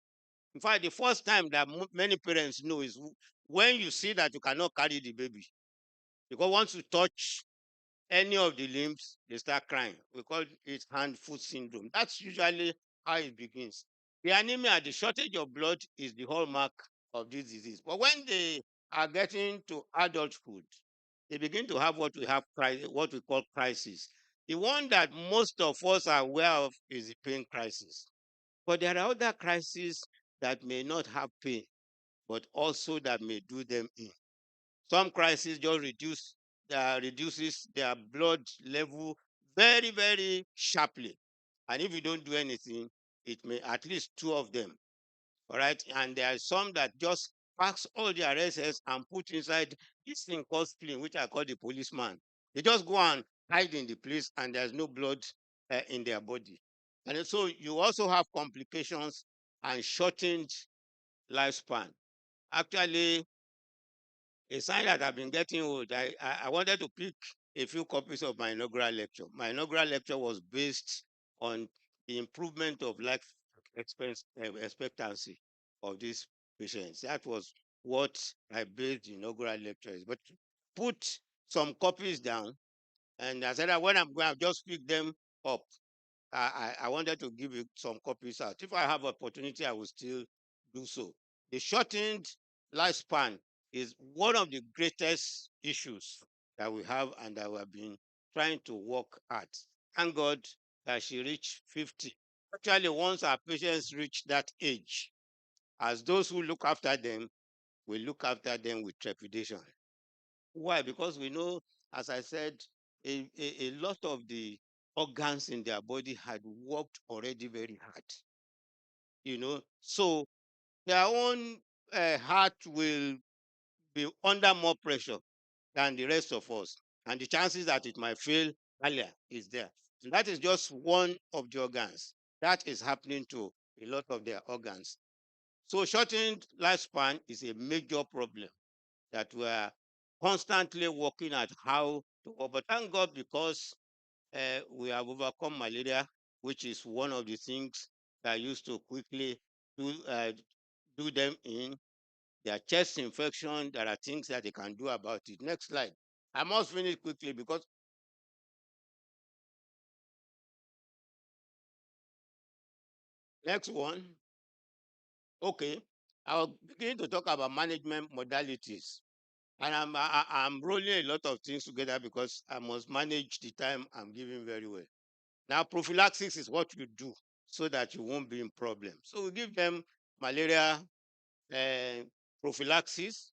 In fact, the first time that many parents know is when you see that you cannot carry the baby. Because once you touch any of the limbs, they start crying. We call it hand-foot syndrome. That's usually how it begins. The anemia, the shortage of blood, is the hallmark of this disease. But when they are getting to adulthood, they begin to have what we call crisis. The one that most of us are aware of is the pain crisis. But there are other crises that may not have pain, but also that may do them in. Some crises just reduces their blood level very, very sharply. And if you don't do anything, it may at least two of them. All right. And there are some that just packs all their RSS and put inside this thing called spleen, which I call the policeman. They just go and hide in the place and there's no blood in their body. And so you also have complications and shortened lifespan. Actually, a sign that I've been getting old. I wanted to pick a few copies of my inaugural lecture. My inaugural lecture was based on the improvement of life expectancy of these patients. That was what I based the inaugural lecture is. But put some copies down, and I said that when I'm going, I'll just pick them up. I wanted to give you some copies out. If I have opportunity, I will still do so. The shortened lifespan is one of the greatest issues that we have and that we have been trying to work at. Thank God that she reached 50. Actually, once our patients reach that age, as those who look after them, we look after them with trepidation. Why? Because we know, as I said, a lot of the organs in their body had worked already very hard. So their own heart will be under more pressure than the rest of us, and the chances that it might fail earlier is there. So that is just one of the organs that is happening to a lot of their organs. So shortened lifespan is a major problem that we are constantly working at how to work. But thank God, because we have overcome malaria, which is one of the things that used to quickly do them in. Their chest infection, there are things that they can do about it. Next slide. I must finish quickly because next one. Okay. I'll begin to talk about management modalities. And I'm rolling a lot of things together because I must manage the time I'm giving very well. Now, prophylaxis is what you do so that you won't be in problem. So we give them malaria uh, prophylaxis.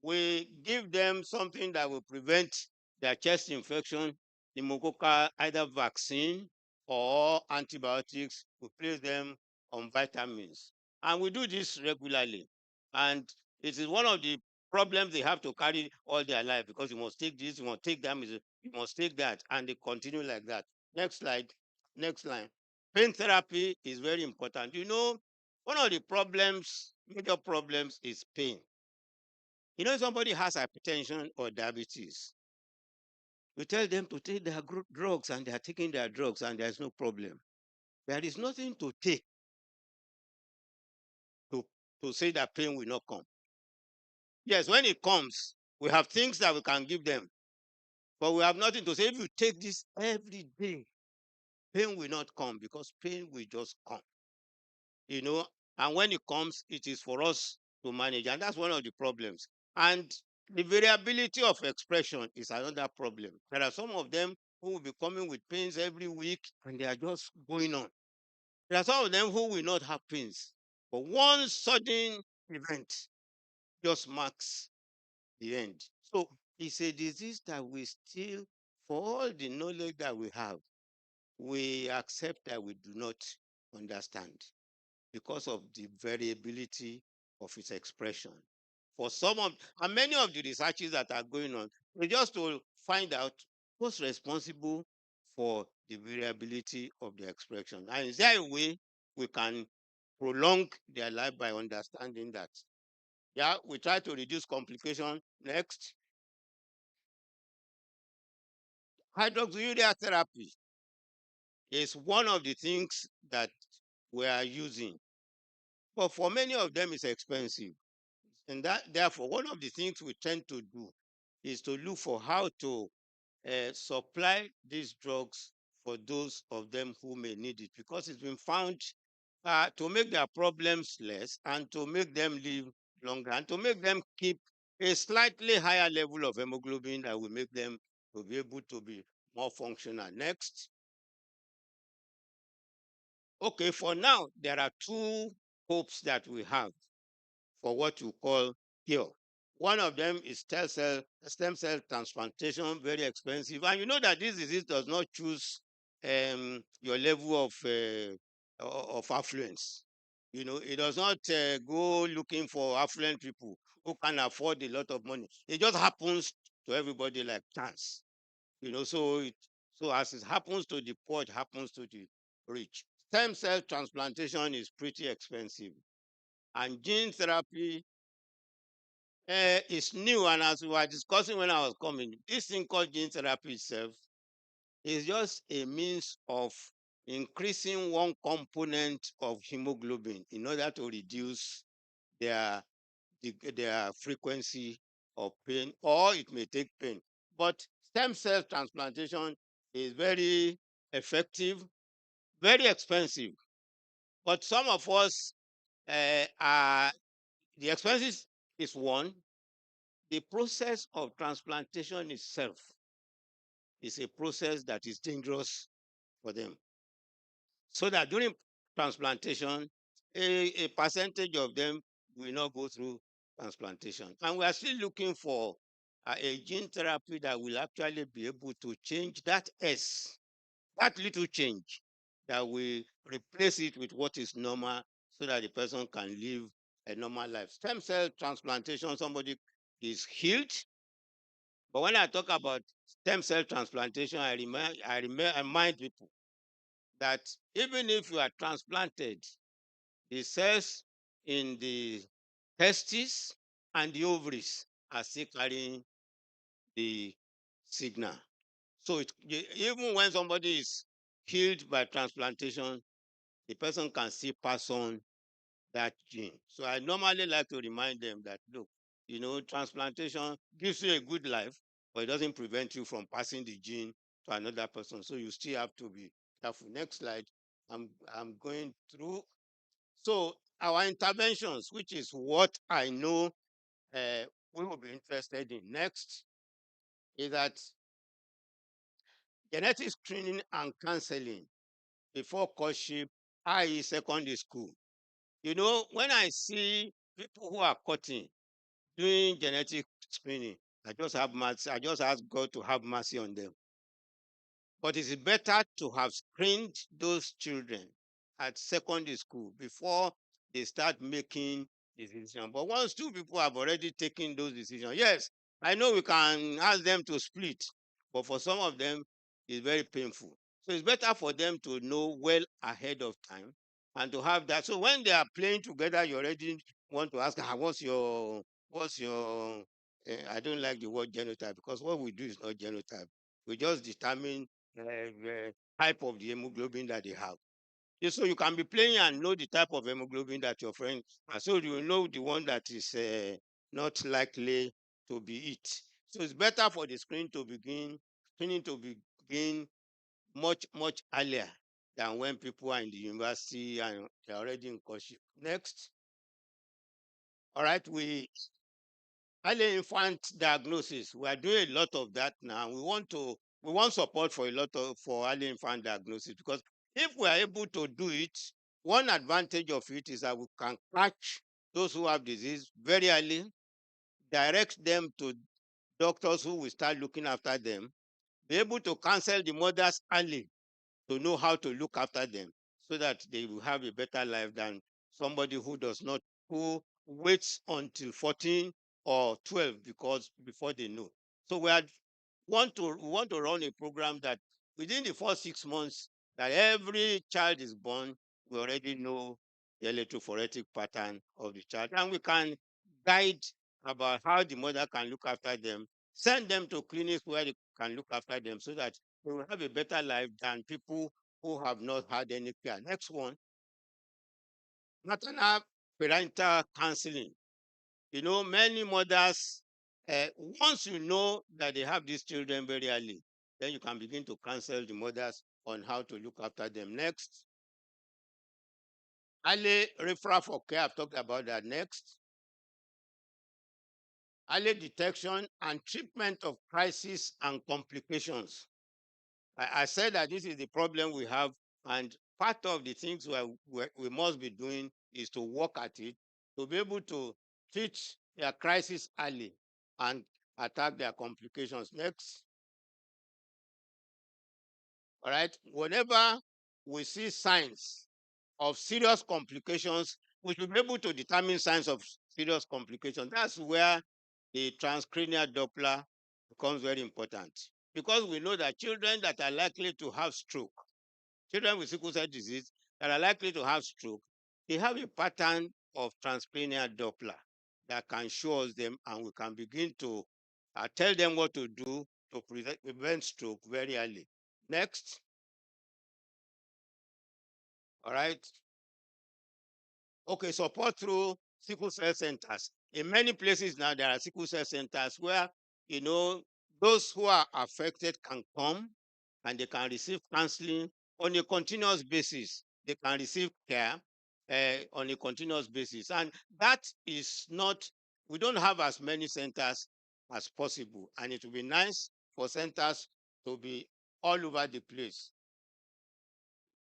We give them something that will prevent their chest infection, pneumococcal, either vaccine or antibiotics. We place them on vitamins. And we do this regularly. And it is one of the problems they have to carry all their life, because you must take this, you must take that, you must take that, and they continue like that. Next slide. Next line. Pain therapy is very important. One of the major problems is pain. Somebody has hypertension or diabetes. You tell them to take their drugs and they are taking their drugs and there's no problem. There is nothing to take to, to say that pain will not come. Yes, when it comes, we have things that we can give them, but we have nothing to say. If you take this every day, pain will not come, because pain will just come. And when it comes, it is for us to manage. And that's one of the problems. And the variability of expression is another problem. There are some of them who will be coming with pains every week and they are just going on. There are some of them who will not have pains. But one sudden event just marks the end. So it's a disease that we still, for all the knowledge that we have, we accept that we do not understand, because of the variability of its expression. For and many of the researches that are going on, we just to find out who's responsible for the variability of the expression. And is there a way we can prolong their life by understanding that. Yeah, we try to reduce complication. Next, hydroxyurea therapy is one of the things that we are using, but for many of them, it's expensive. And that, therefore, one of the things we tend to do is to look for how to supply these drugs for those of them who may need it, because it's been found to make their problems less and to make them live longer and to make them keep a slightly higher level of hemoglobin that will make them to be able to be more functional. Next. Okay, for now, there are two hopes that we have for what you call cure. One of them is stem cell transplantation, very expensive. And you know that this disease does not choose your level of affluence. You know, it does not go looking for affluent people who can afford a lot of money. It just happens to everybody like chance. You know, so as it happens to the poor, it happens to the rich. Stem cell transplantation is pretty expensive, and gene therapy is new. And as we were discussing when I was coming, this thing called gene therapy itself is just a means of increasing one component of hemoglobin in order to reduce their their frequency of pain, or it may take pain. But stem cell transplantation is very effective, very expensive. But some of us are the expenses is one. The process of transplantation itself is a process that is dangerous for them. So that during transplantation, a percentage of them will not go through transplantation. And we are still looking for a gene therapy that will actually be able to change that S, that little change, that will replace it with what is normal so that the person can live a normal life. Stem cell transplantation, somebody is healed. But when I talk about stem cell transplantation, I remind people that even if you are transplanted, the cells in the testes and the ovaries are still carrying the signal. So even when somebody is healed by transplantation, the person can still pass on that gene. So I normally like to remind them that, look, you know, transplantation gives you a good life, but it doesn't prevent you from passing the gene to another person. So you still have to be careful. Next slide. I'm going through. So our interventions, which is what I know we will be interested in next, is that genetic screening and counseling before courtship, i.e., secondary school. You know, when I see people who are courting doing genetic screening, I just have mercy. I just ask God to have mercy on them. But it's better to have screened those children at secondary school before they start making decisions. But once two people have already taken those decisions, yes, I know we can ask them to split, but for some of them, it's very painful. So it's better for them to know well ahead of time and to have that. So when they are playing together, you already want to ask, what's your, I don't like the word genotype, because what we do is not genotype. We just determine type of the hemoglobin that they have. So you can be playing and know the type of hemoglobin that your friend has. So you will know the one that is not likely to be it. So it's better for the screening to begin much earlier than when people are in the university and they're already in courtship. Next. All right, early infant diagnosis. We are doing a lot of that now. We want support for for early infant diagnosis, because if we are able to do it, one advantage of it is that we can catch those who have disease very early, direct them to doctors who will start looking after them, be able to counsel the mothers early to know how to look after them so that they will have a better life than somebody who does not, who waits until 14 or 12 because before they know. So we want to run a program that within the first 6 months that every child is born, we already know the electrophoretic pattern of the child, and we can guide about how the mother can look after them, send them to clinics where they can look after them so that they will have a better life than people who have not had any care. Next one, maternal parental counseling. You know, many mothers, once you know that they have these children very early, then you can begin to counsel the mothers on how to look after them. Next, early referral for care. I've talked about that. Next, early detection and treatment of crisis and complications. I said that this is the problem we have, and part of the things we must be doing is to work at it, to be able to treat their crisis early and attack their complications. Next, all right, whenever we see signs of serious complications, we should be able to determine signs of serious complications. That's where the transcranial Doppler becomes very important, because we know that children that are likely to have stroke, children with sickle cell disease that are likely to have stroke, they have a pattern of transcranial Doppler that can show us them, and we can begin to tell them what to do to prevent stroke very early. Next, all right. Okay, support through sickle cell centers. In many places now, there are sickle cell centers where, you know, those who are affected can come and they can receive counseling on a continuous basis. They can receive care on a continuous basis. And that is not, we don't have as many centers as possible. And it would be nice for centers to be all over the place.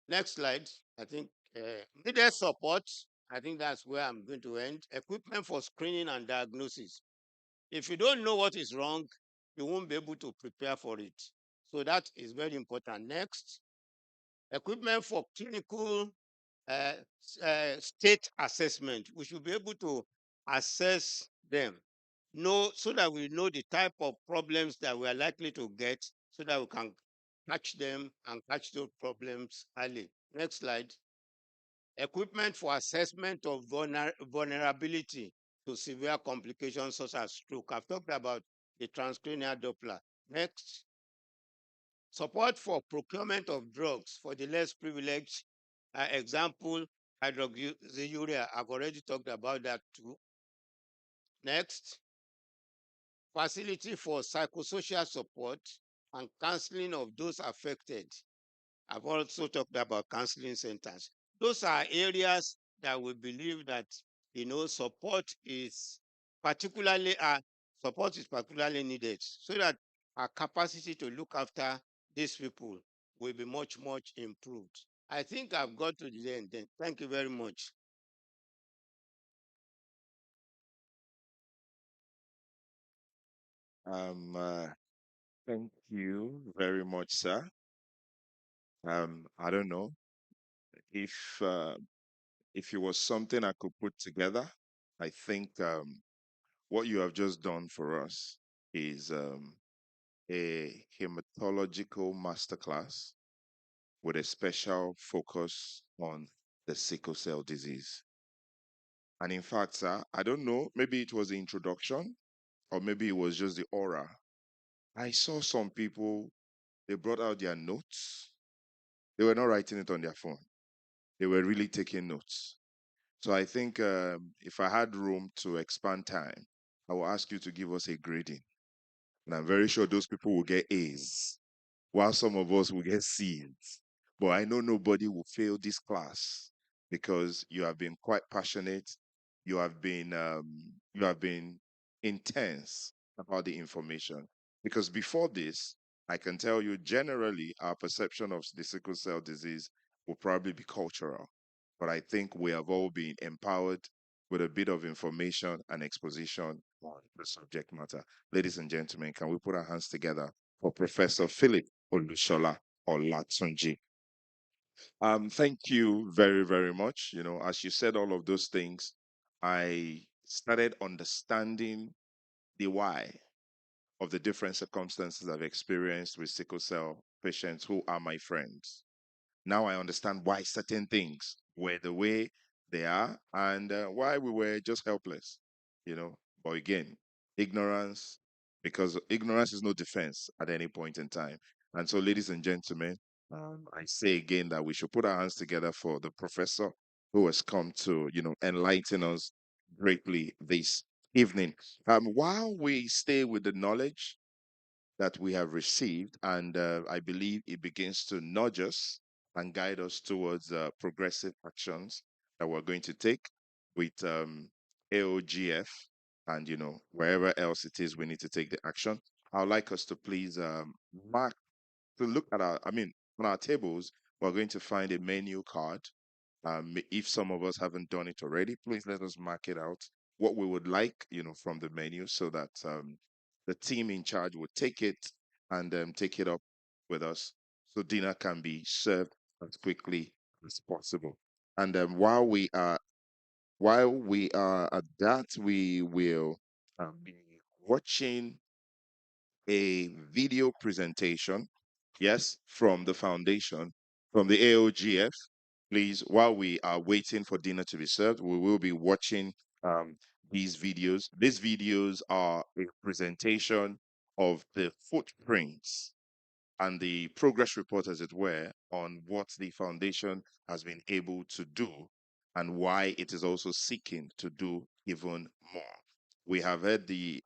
Next slide. I think needed support. I think that's where I'm going to end. Equipment for screening and diagnosis. If you don't know what is wrong, you won't be able to prepare for it. So that is very important. Next, equipment for clinical uh, state assessment. We should be able to assess them, know, so that we know the type of problems that we are likely to get, so that we can catch them and catch those problems early. Next slide. Equipment for assessment of vulnerability to severe complications such as stroke. I've talked about the transcranial Doppler. Next, support for procurement of drugs for the less privileged. Example, hydroxyurea. I've already talked about that too. Next, facility for psychosocial support and counseling of those affected. I've also talked about counseling centers. Those are areas that we believe that, you know, support is particularly needed, so that our capacity to look after these people will be much, much improved. I think I've got to the end then. Thank you very much. Um, uh, Thank you very much, sir. I don't know if uh, if it was something I could put together. I think what you have just done for us is a hematological masterclass with a special focus on the sickle cell disease. And in fact, sir, I don't know, maybe it was the introduction or maybe it was just the aura. I saw some people, they brought out their notes. They were not writing it on their phone. They were really taking notes. So I think if I had room to expand time, I will ask you to give us a grading. And I'm very sure those people will get A's, while some of us will get C's. But I know nobody will fail this class because you have been quite passionate. You have been intense about the information. Because before this, I can tell you generally our perception of the sickle cell disease will probably be cultural. But I think we have all been empowered with a bit of information and exposition on the subject matter. Ladies and gentlemen, can we put our hands together for Professor Philip Olushola Olatunji? Thank you very, very much. You know, as you said all of those things, I started understanding the why of the different circumstances I've experienced with sickle cell patients who are my friends. Now I understand why certain things were the way they are and why we were just helpless, you know. But again, ignorance, because ignorance is no defense at any point in time. And so, ladies and gentlemen, I say again that we should put our hands together for the professor who has come to, enlighten us greatly this evening. While we stay with the knowledge that we have received, and I believe it begins to nudge us and guide us towards progressive actions that we're going to take with AOGF and wherever else it is we need to take the action. I would like us to please mark to look at our, I mean, on our tables, we're going to find a menu card. If some of us haven't done it already, please let us mark it out what we would like, from the menu so that the team in charge would take it and take it up with us so dinner can be served as quickly as possible. And while we are at that, we will be watching a video presentation, yes, from the foundation, from the AOGF. Please, while we are waiting for dinner to be served, we will be watching um, these videos. These videos are a presentation of the footprints and the progress report, as it were, on what the foundation has been able to do and why it is also seeking to do even more. We have heard the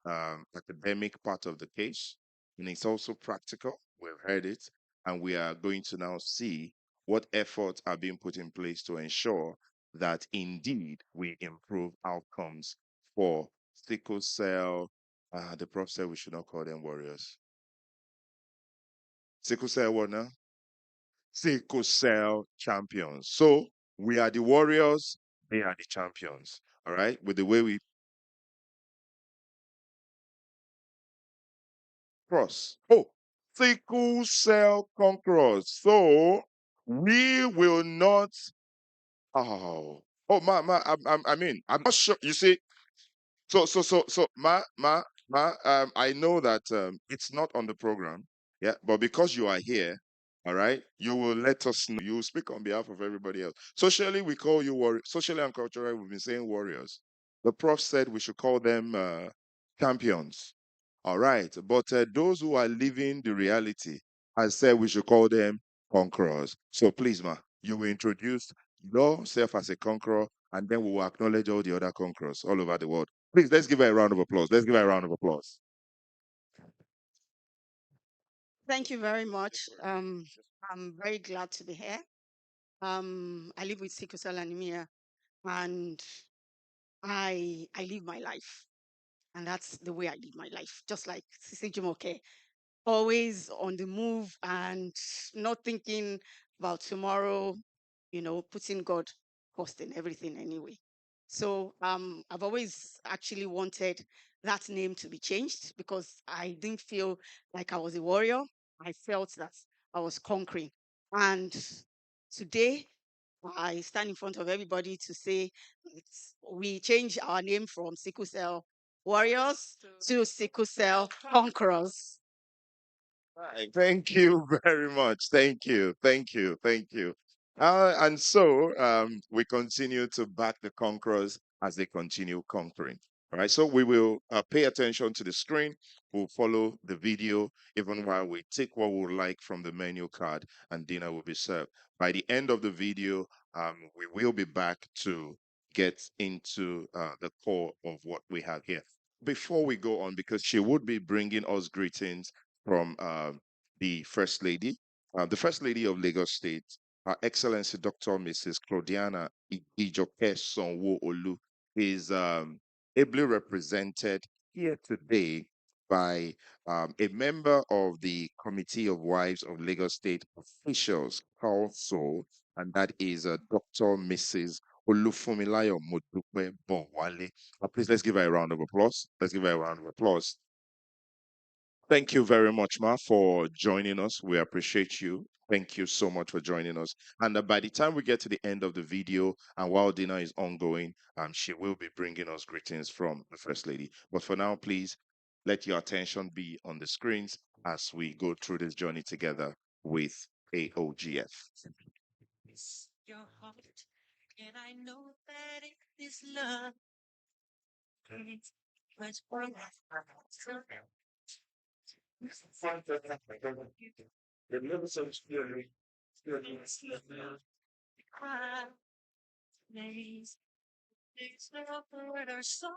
academic part of the case, and it's also practical. We've heard it, and we are going to now see what efforts are being put in place to ensure that indeed we improve outcomes for sickle cell. The prof said we should not call them warriors. Sickle cell what now? Sickle cell champions. So we are the warriors, they are the champions. All right, with the way we cross. Oh, sickle cell conquerors. So we will not. I mean, I'm not sure. You see, I know that it's not on the program, yeah, but because you are here, all right, you will let us know. You will speak on behalf of everybody else. Socially, we call you warriors. Socially and culturally, we've been saying warriors. The prof said we should call them champions. All right, but those who are living the reality, I said we should call them conquerors. So please, ma, you will introduce yourself as a conqueror, and then we will acknowledge all the other conquerors all over the world. Please, let's give her a round of applause. Let's give her a round of applause. Thank you very much. I'm very glad to be here. I live with sickle cell anemia, and I live my life, and that's the way I live my life, just like Sisi Jumoke, always on the move and not thinking about tomorrow. Putting God first in everything anyway. So I've always actually wanted that name to be changed because I didn't feel like I was a warrior. I felt that I was conquering. And today I stand in front of everybody to say we change our name from sickle cell warriors to sickle cell conquerors. Right. Thank you very much. Thank you. Thank you. Thank you. And so we continue to back the conquerors as they continue conquering. All right. So we will pay attention to the screen. We'll follow the video even while we take what we would like from the menu card and dinner will be served. By the end of the video, we will be back to get into the core of what we have here. Before we go on, because she would be bringing us greetings from the First Lady. The First Lady of Lagos State, Her Excellency Dr. Mrs. Claudiana Ijoke Sonwo-Olu, is ably represented here today by a member of the Committee of Wives of Lagos State Officials Council, and that is Dr. Mrs. Olufumilayo Modupe Bonwale. Please, let's give her a round of applause. Let's give her a round of applause. Thank you very much, Ma, for joining us. We appreciate you. Thank you so much for joining us. And by the time we get to the end of the video, and while dinner is ongoing, she will be bringing us greetings from the First Lady. But for now, please let your attention be on the screens as we go through this journey together with AOGF. And I know that it is love. It's much more than the levels of spirit, please, please love the word or song.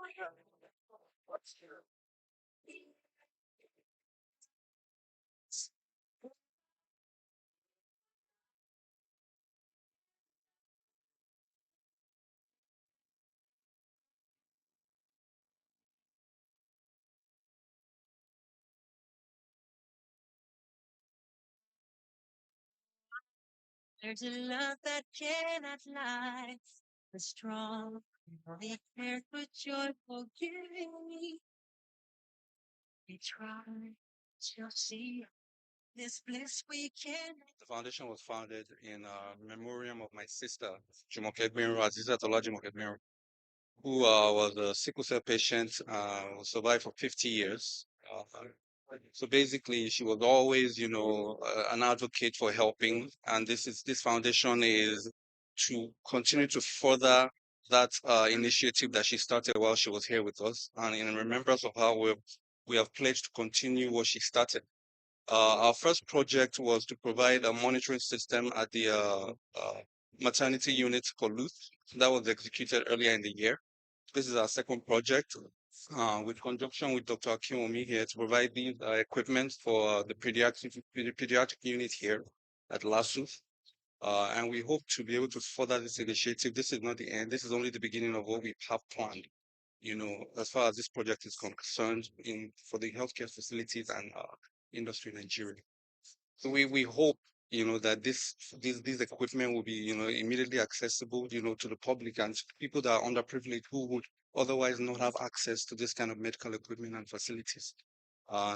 There's a love that cannot lie, the strong, the cares with joy for giving me. We try, you'll see this bliss we can. The foundation was founded in memoriam of my sister, Jumoke GBENRO, AZEEZAT OLAJUMOKE, who was a sickle cell patient, who survived for 50 years. So basically, she was always, an advocate for helping, and this foundation is to continue to further that initiative that she started while she was here with us, and in remembrance of her, we have pledged to continue what she started. Our first project was to provide a monitoring system at the maternity unit for Luth. That was executed earlier in the year. This is our second project, with conjunction with Dr. Akimomi here to provide these equipment for the pediatric unit here at LASUth. And we hope to be able to further this initiative. This is not the end. This is only the beginning of what we have planned, as far as this project is concerned for the healthcare facilities and industry in Nigeria. So we hope, that these equipment will be, immediately accessible, to the public and to people that are underprivileged who would otherwise not have access to this kind of medical equipment and facilities.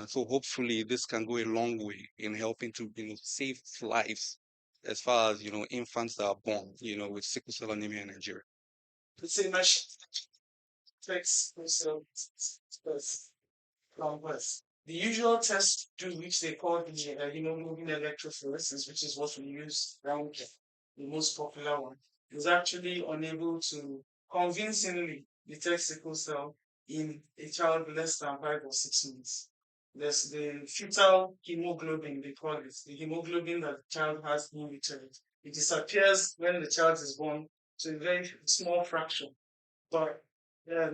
So hopefully this can go a long way in helping to, save lives as far as, infants that are born, with sickle cell anemia in Nigeria. Pretty much takes complex. The usual test to do, which they call the hemoglobin electrophoresis, which is what we use around the most popular one, is actually unable to convincingly detect sickle cell in a child less than 5 or 6 months. There's the fetal hemoglobin, they call it, the hemoglobin that the child has in utero. It disappears when the child is born to a very small fraction. But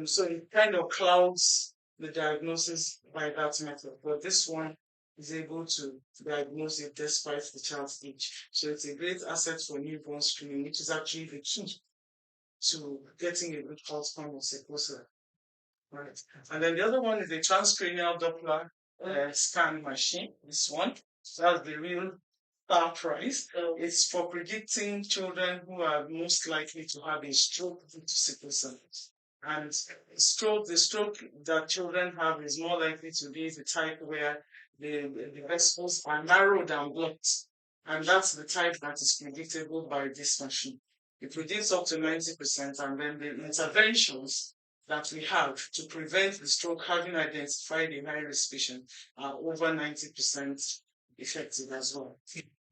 so it kind of clouds the diagnosis by that method. But this one is able to diagnose it despite the child's age. So it's a great asset for newborn screening, which is actually the key to getting a good outcome of sickle cell. Right. And then the other one is a transcranial Doppler scan machine. This one. So that's the real star prize. It's for predicting children who are most likely to have a stroke due to sickle cell. And the stroke that children have is more likely to be the type where the vessels are narrowed and blocked. And that's the type that is predictable by this machine. It predicts up to 90%, and then the interventions that we have to prevent the stroke, having identified a high risk patient, are over 90% effective as well.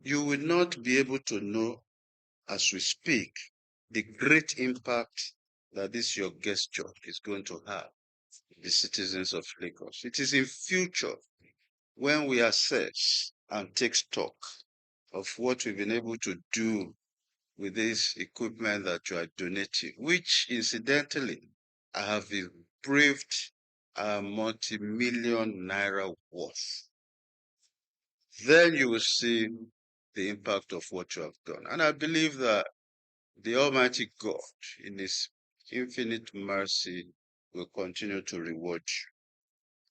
You will not be able to know as we speak the great impact that this your gesture is going to have the citizens of Lagos. It is in future when we assess and take stock of what we've been able to do with this equipment that you are donating, which incidentally I have braved a multi-million naira worth. Then you will see the impact of what you have done. And I believe that the Almighty God, in His infinite mercy, will continue to reward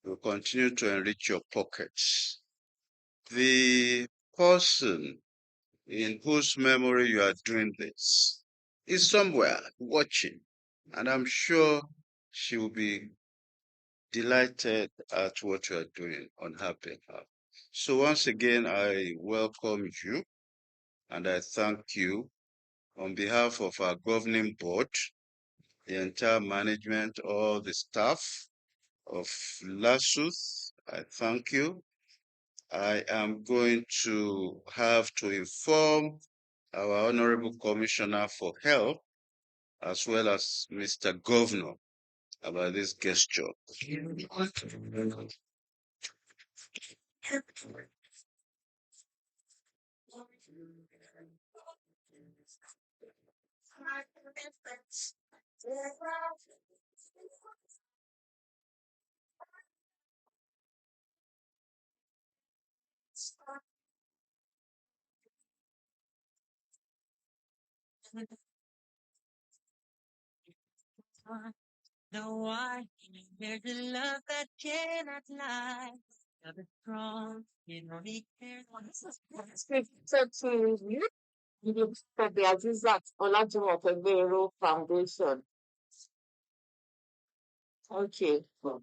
you, will continue to enrich your pockets. The person in whose memory you are doing this is somewhere watching, and I'm sure she will be delighted at what you are doing on her behalf. So once again, I welcome you and I thank you on behalf of our governing board, the entire management, all the staff of LASUth. I thank you. I am going to have to inform our Honorable Commissioner for Health as well as Mr. Governor about this gesture. No, I there's a love that cannot lie. Love is strong, it only cares when it's So to you said the AZEEZAT OLAJUMOKE GBENRO Foundation. Okay. Okay,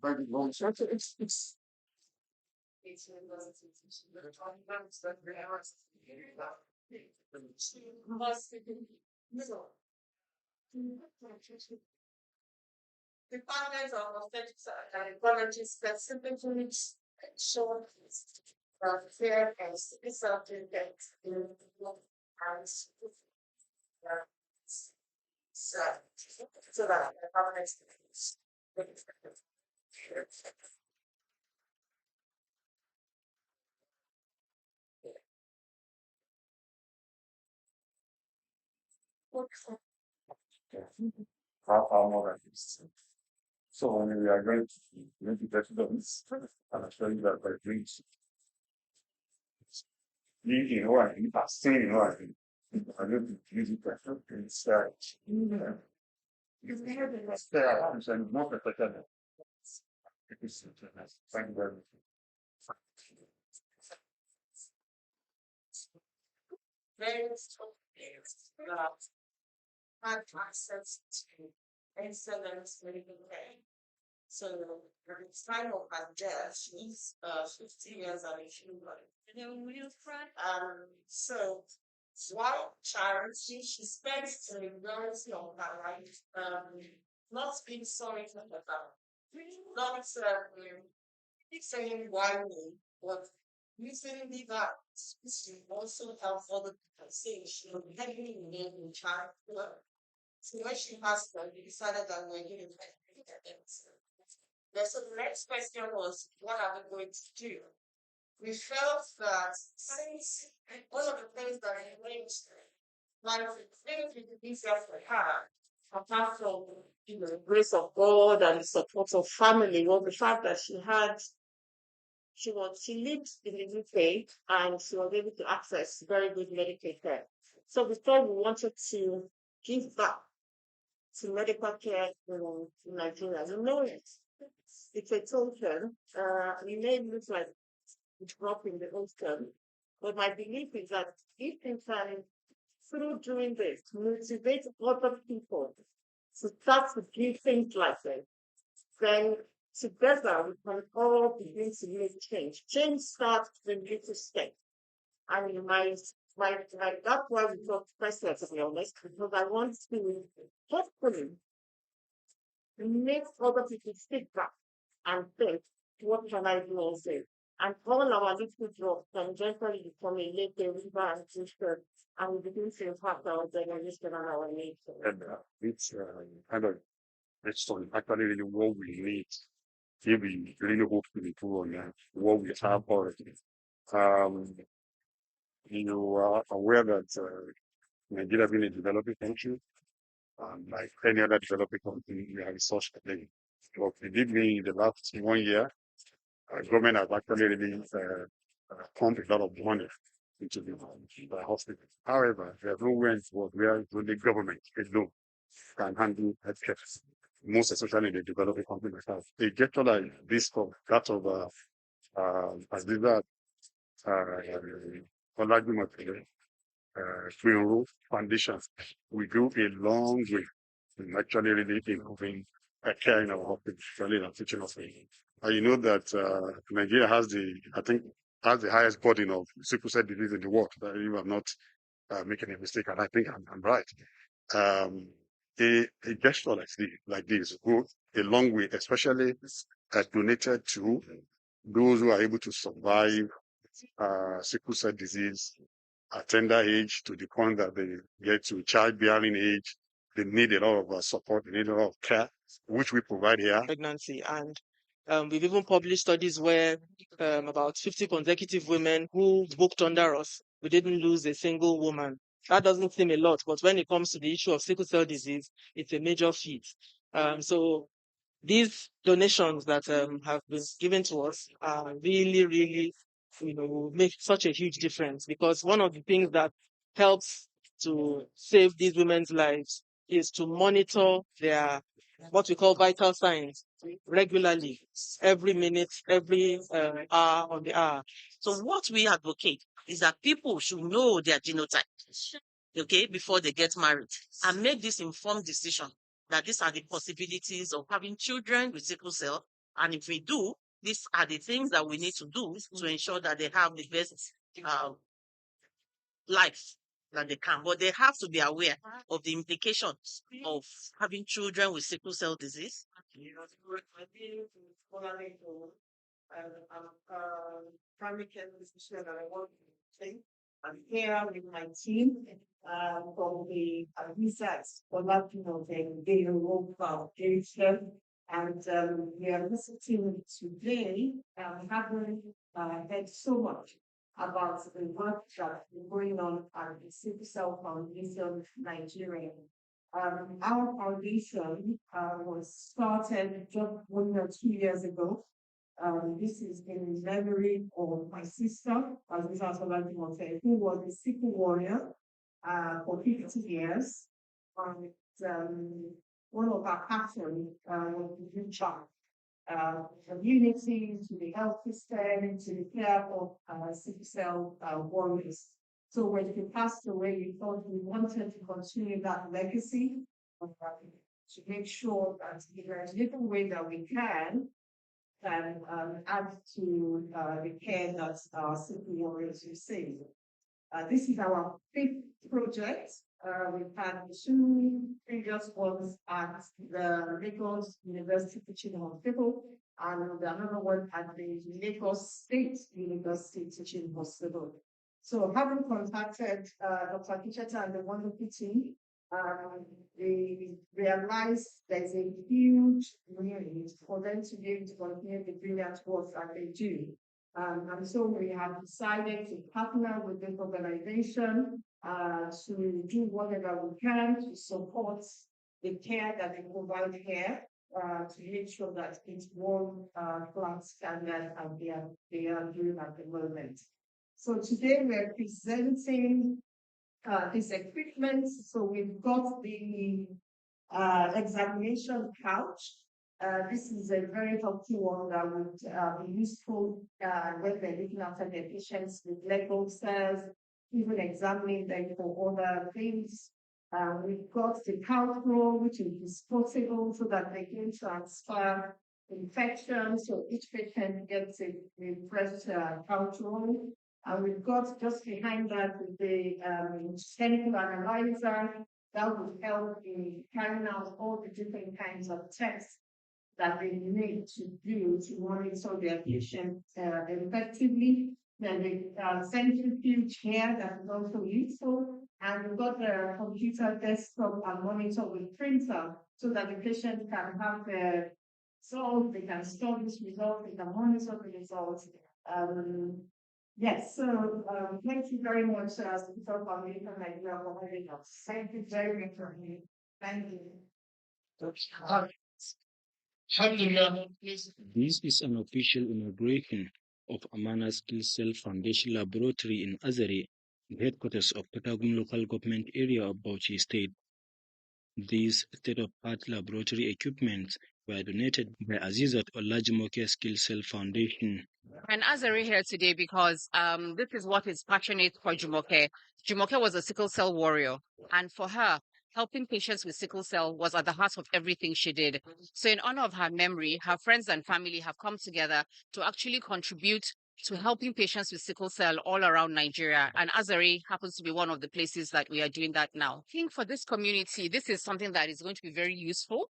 Department of Obstetrics and Gynecology specifically ensure fair and something that and so that the government How more than this. So when we are going to get to this, and I'll show you that by dreams. You know, I think I've seen, you know, I think I don't use it for it's you've never been there, I'm saying more perfect. Thank you very much. very strong players had access to excellent medical care. So at the time of her death, she's 50 years and a few months. So while charity, she spent the majority of her life not being sorry for her family, not saying why me, but using that to also help other people. Say she was heavily engaged in child work. So when she passed on, we decided that we're going to so the next question was, what are we going to do? We felt that since one of the things that arranged life is easier for her, apart from the grace of God and the support of family, was the fact that she lived in the UK and she was able to access very good medical care. So we thought we wanted to give back to medical care in Nigeria. You know it's a token. It may look like a drop in the ocean, but my belief is that if we can, through doing this, motivate other people to start to do things like this, then together we can all begin to make change. Change starts with little steps. And that's why we talk personal, to be honest, because I want to hopefully make other people sit back and think, what can I do also? And all our little drops can eventually become a lake, a river, and sister, and we begin to impact our generation and our nation. And it's kind of it's actually really what we need. If we really hope to improve on that, what we have already. Um, you are aware that Nigeria being a developing country, like any other developing country, we have such a thing. But believe me, in the last 1 year, government has actually really pumped a lot of money into the hospital. However, there's no way where the government alone can handle healthcare. Most especially in the developing countries like that. A gesture like this of that of AZEEZAT OLAJUMOKE GBENRO Foundation will go a long way in actually really improving care in our hospitals, especially in our teaching hospitals. And you know that Nigeria has the highest burden of sickle cell disease in the world. That you are not making a mistake, and I think I'm right. A gesture like this go a long way, especially donated to those who are able to survive sickle cell disease at tender age to the point that they get to childbearing age They need a lot of support. They need a lot of care, which we provide here. Pregnancy. And we've even published studies where about 50 consecutive women who booked under us, we didn't lose a single woman. That doesn't seem a lot, but when it comes to the issue of sickle cell disease, it's a major feat. So these donations that have been given to us are really, really, make such a huge difference, because one of the things that helps to save these women's lives is to monitor their what we call vital signs regularly, every minute, every hour on the hour. So what we advocate is that people should know their genotype, okay, before they get married, and make this informed decision that these are the possibilities of having children with sickle cell. And if we do, these are the things that we need to do to ensure that they have the best life that they can. But they have to be aware of the implications of having children with sickle cell disease. Primary care physician, and I want to say I'm here with my team from the AZEEZAT OLAJUMOKE GBENRO Foundation, and we are visiting today, having heard so much about the work that's been going on at the Sickle Cell Foundation Nigeria. Our foundation was started just 1 or 2 years ago. This is in memory of my sister, AZEEZAT OLAJUMOKE, who was a sickle warrior for 50 years. And one of our passions was to reach out community, to the health system, to the care of sickle cell warriors. So when he passed away, we thought we wanted to continue that legacy to make sure that in a little way that we can add to the care that our sickle warriors receive. This is our fifth project. We've had 2 previous ones at the Lagos University Teaching Hospital and another one at the Lagos State University Teaching Hospital. So having contacted Dr. Kicheta and the wonderful team, they realized there's a huge need for them to be able to continue the brilliant work that they do. And so we have decided to partner with this organization to do whatever we can to support the care that they provide here to make sure that it's world-class standard and they are doing at the moment. So today we're presenting this equipment. So we've got the examination couch. This is a very helpful one that would be useful when they're looking after their patients with leg ulcers, even examining them for other things. We've got the couch roll, which is disposable so that they can transfer infection. So each patient gets a fresh couch roll. And we've got just behind that the chemical analyzer that would help in carrying out all the different kinds of tests that they need to do to monitor their patient effectively. Then the centrifuge here that is also useful. And we've got the computer desktop and monitor with printer so that the patient can have the results, they can store this result, they can monitor the results. Yes, so thank you very much, Speaker Foundation Nigeria, for having us. Thank you very much for me. Thank you. This is an official inauguration of Amana Skill Cell Foundation Laboratory in Azare, the headquarters of Katagum local government area of Bauchi State. These state-of-art laboratory equipment were donated by AZEEZAT OLAJUMOKE Skill Cell Foundation. And Azare here today because this is what is passionate for Jumoke. Jumoke was a sickle cell warrior, and for her, helping patients with sickle cell was at the heart of everything she did. So in honor of her memory, her friends and family have come together to actually contribute to helping patients with sickle cell all around Nigeria. And Azare happens to be one of the places that we are doing that now. I think for this community, this is something that is going to be very useful.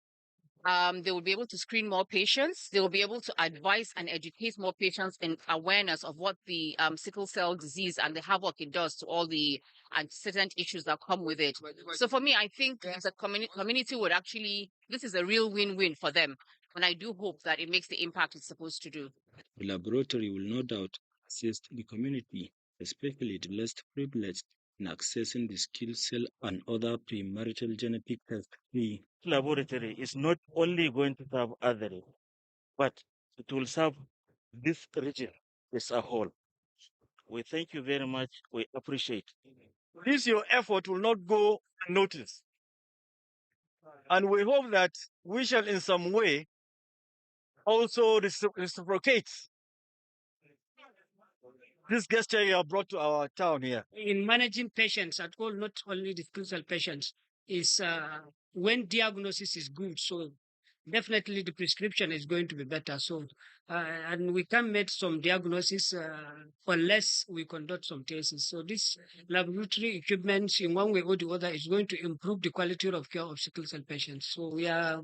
They will be able to screen more patients. They will be able to advise and educate more patients in awareness of what the sickle cell disease and the havoc it does to all the antecedent issues that come with it. So for me, I think the community would actually, this is a real win-win for them. And I do hope that it makes the impact it's supposed to do. The laboratory will no doubt assist the community, especially the less privileged, in accessing the skill cell and other premarital genetic tests. The laboratory is not only going to serve Azare, but it will serve this region as a whole. We thank you very much. We appreciate. This your effort will not go unnoticed. And we hope that we shall in some way also reciprocate this gesture you have brought to our town here. In managing patients at all, not only the sickle cell patients, is when diagnosis is good. So definitely the prescription is going to be better. So, and we can make some diagnosis unless we conduct some tests. So this laboratory equipment in one way or the other is going to improve the quality of care of sickle cell patients. So we are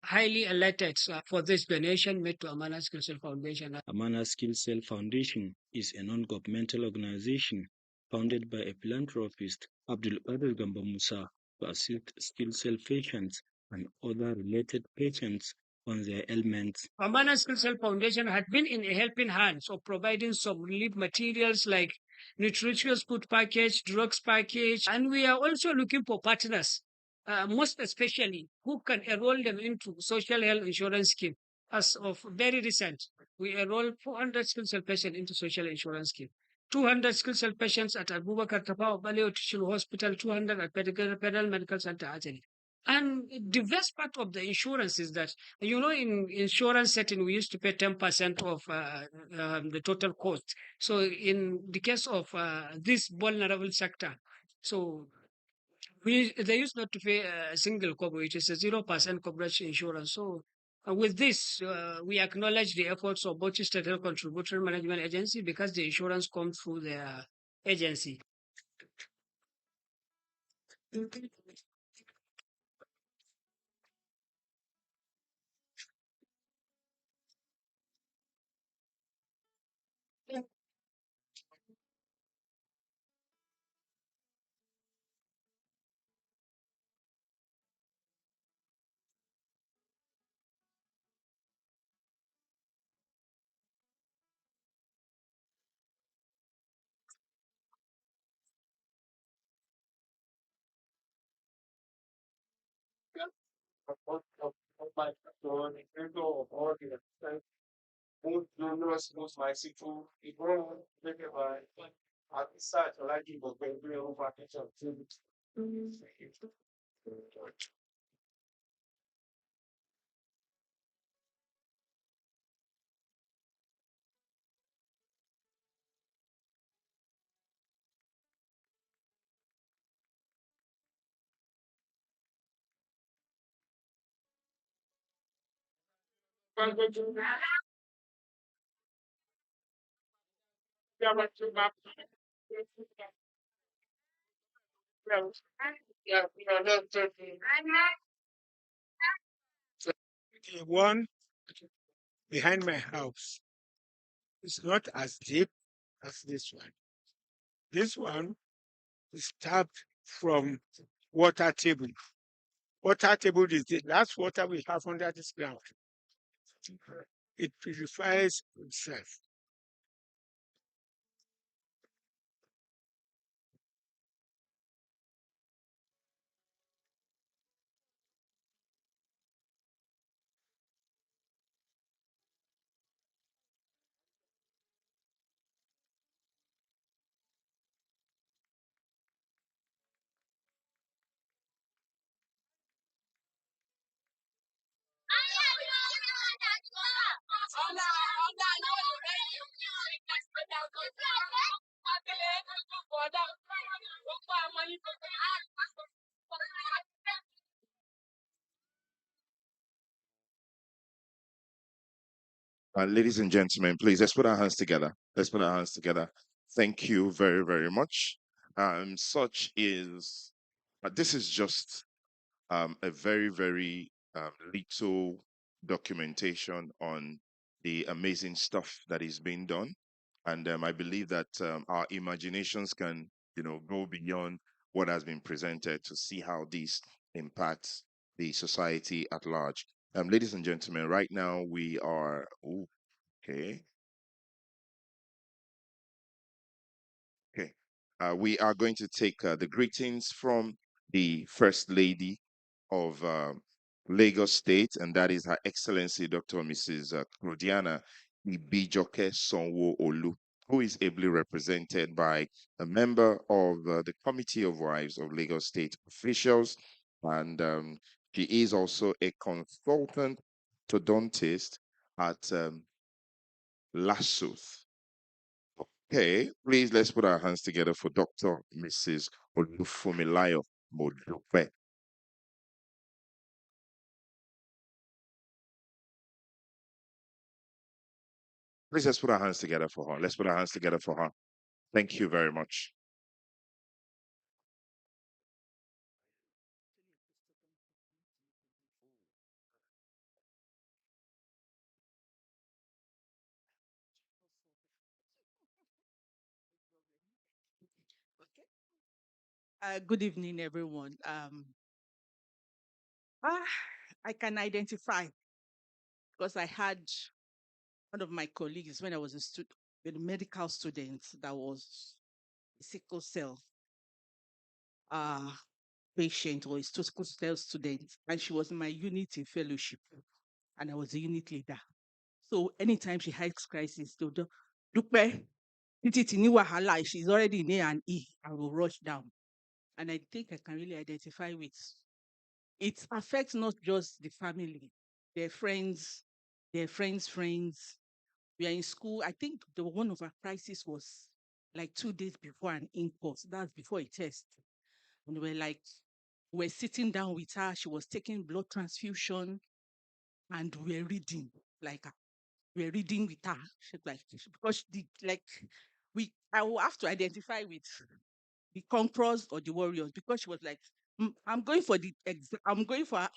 highly elated for this donation made to Amana Sickle Cell Foundation. Amana Sickle Cell Foundation is a non-governmental organization founded by a philanthropist, Abdul Qadir Gamba Musa, to assist sickle cell patients and other related patients on their ailments. Amana Sickle Cell Foundation had been in a helping hands of providing some relief materials like nutritious food package, drugs package, and we are also looking for partners, most especially who can enroll them into social health insurance scheme. As of very recent, we enrolled 400 sickle cell patients into social insurance scheme. 200 sickle cell patients at Abubakar Tafawa Balewa Teaching Hospital, 200 at Federal Medical Center, Ajali. And the best part of the insurance is that, you know, in insurance setting, we used to pay 10% of the total cost. So in the case of this vulnerable sector, so they used not to pay a single cover, which is a 0% coverage insurance. So with this, we acknowledge the efforts of both State Health Contributory Management Agency because the insurance comes through their agency. The one behind my house is not as deep as this one. This one is tapped from water table. Water table is the last water we have under this ground. It purifies itself. Ladies and gentlemen, please let's put our hands together. Let's put our hands together. Thank you very, very much. Such is this is just a very, very little documentation on the amazing stuff that is being done. And I believe that our imaginations can, go beyond what has been presented to see how this impacts the society at large. Ladies and gentlemen, right now we are, okay. Okay. We are going to take the greetings from the First Lady of Lagos State, and that is Her Excellency Dr. Mrs. Claudiana Ibijoke Sonwo-Olu, who is ably represented by a member of the Committee of Wives of Lagos State officials, and she is also a consultant orthodontist at LASUTH. Okay, please let's put our hands together for Dr. Mrs. Olufumilayo Modupe. Please let's put our hands together for her. Let's put our hands together for her. Thank you very much. Good evening, everyone. I can identify because I had one of my colleagues when I was a medical student that was a sickle cell uh, patient or a sickle cell student, and she was in my unit in fellowship, and I was a unit leader. So anytime she has crisis, they'll do, Dupe, wahala, she's already in A and E, I will rush down. And I think I can really identify with it affects not just the family, their friends, friends. We are in school. I think the one of our crisis was like 2 days before an in-course. That's before a test. And we're sitting down with her. She was taking blood transfusion and we're reading, we're reading with her. She's like, because I will have to identify with the conquerors or the warriors because she was like, I'm going for the exam. I'm going for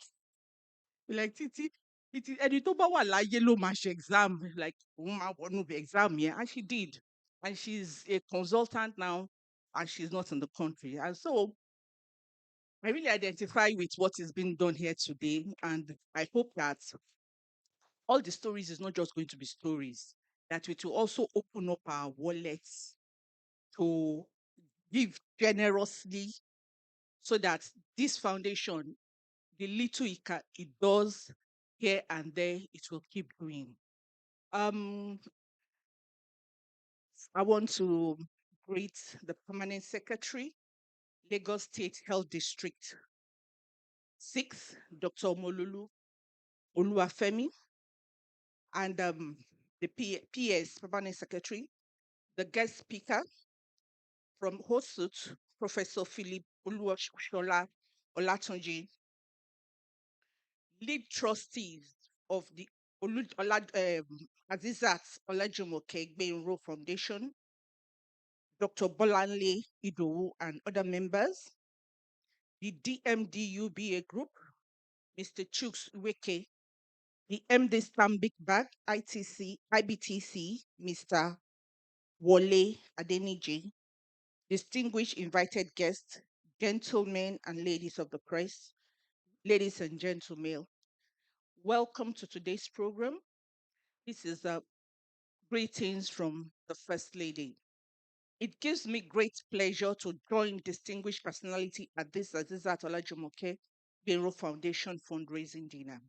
like Titi. It is Editoba wala yellow mash exam, like one of the exam here, and she did. And she's a consultant now, and she's not in the country. And so I really identify with what is being done here today. And I hope that all the stories is not just going to be stories, that it will also open up our wallets to give generously so that this foundation, the little it does here and there, it will keep doing. I want to greet the permanent secretary, Lagos State Health District 6, Dr. Molulu Oluwafemi, and the PS, permanent secretary, the guest speaker from HOSUT, Professor Philip Oluwashola Olatunji, lead trustees of the AZEEZAT OLAJUMOKE GBENRO Foundation, Dr. Bolanle Idowu and other members, the DMDUBA group, Mr. Chooks Weke, the MD Stambik Bank IBTC, Mr. Wole Adeniji, distinguished invited guests, gentlemen and ladies of the press, ladies and gentlemen, welcome to today's program. This is greetings from the First Lady. It gives me great pleasure to join distinguished personality at this AZEEZAT OLAJUMOKE GBENRO Foundation fundraising dinner,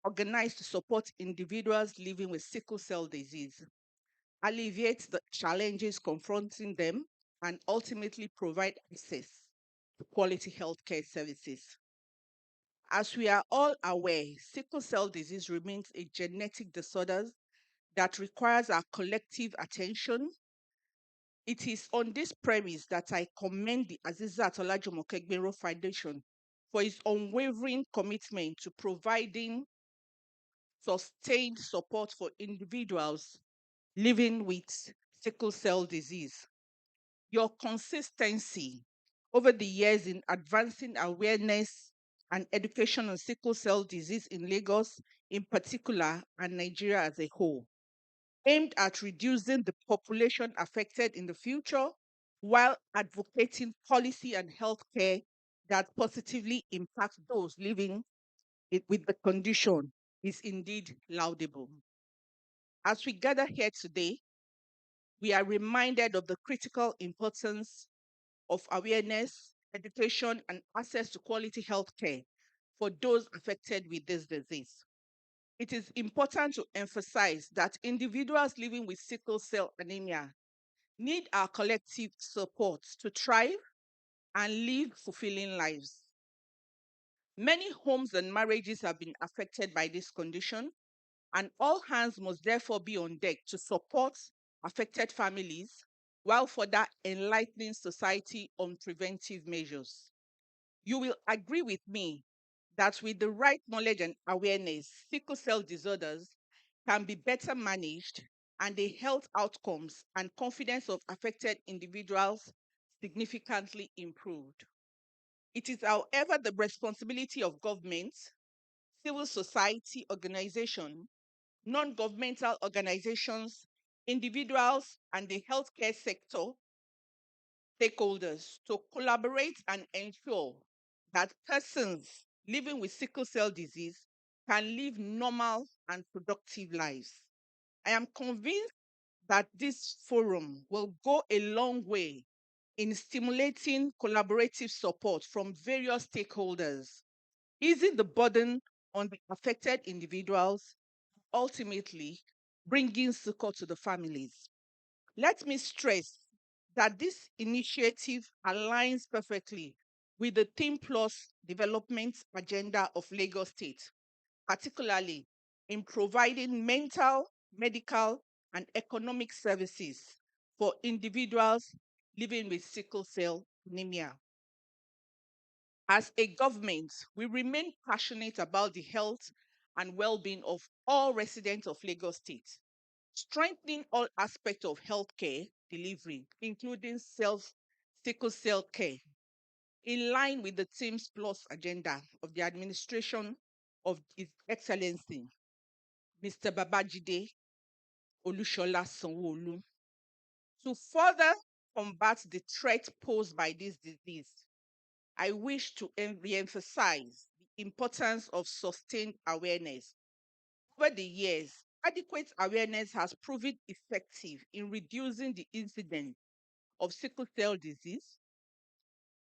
organized to support individuals living with sickle cell disease, alleviate the challenges confronting them, and ultimately provide access to quality healthcare services. As we are all aware, sickle cell disease remains a genetic disorder that requires our collective attention. It is on this premise that I commend the AZEEZAT OLAJUMOKE GBENRO Foundation for its unwavering commitment to providing sustained support for individuals living with sickle cell disease. Your consistency over the years in advancing awareness and education on sickle cell disease in Lagos in particular and Nigeria as a whole, aimed at reducing the population affected in the future while advocating policy and healthcare that positively impact those living with the condition is indeed laudable. As we gather here today, we are reminded of the critical importance of awareness, education, and access to quality healthcare for those affected with this disease. It is important to emphasize that individuals living with sickle cell anemia need our collective support to thrive and live fulfilling lives. Many homes and marriages have been affected by this condition, and all hands must therefore be on deck to support affected families while further enlightening society on preventive measures. You will agree with me that with the right knowledge and awareness, sickle cell disorders can be better managed and the health outcomes and confidence of affected individuals significantly improved. It is, however, the responsibility of government, civil society organizations, non-governmental organizations, individuals, and the healthcare sector stakeholders to collaborate and ensure that persons living with sickle cell disease can live normal and productive lives. I am convinced that this forum will go a long way in stimulating collaborative support from various stakeholders, easing the burden on the affected individuals, ultimately bringing succor to the families. Let me stress that this initiative aligns perfectly with the Team Plus development agenda of Lagos State, particularly in providing mental, medical, and economic services for individuals living with sickle cell anemia. As a government, we remain passionate about the health and well-being of all residents of Lagos State, strengthening all aspects of healthcare delivery, including sickle cell care, in line with the Teams Plus agenda of the administration of His Excellency, Mr. Babajide Olushola Sanwo-Olu. To further combat the threat posed by this disease, I wish to re-emphasize the importance of sustained awareness. Over the years, adequate awareness has proven effective in reducing the incidence of sickle cell disease.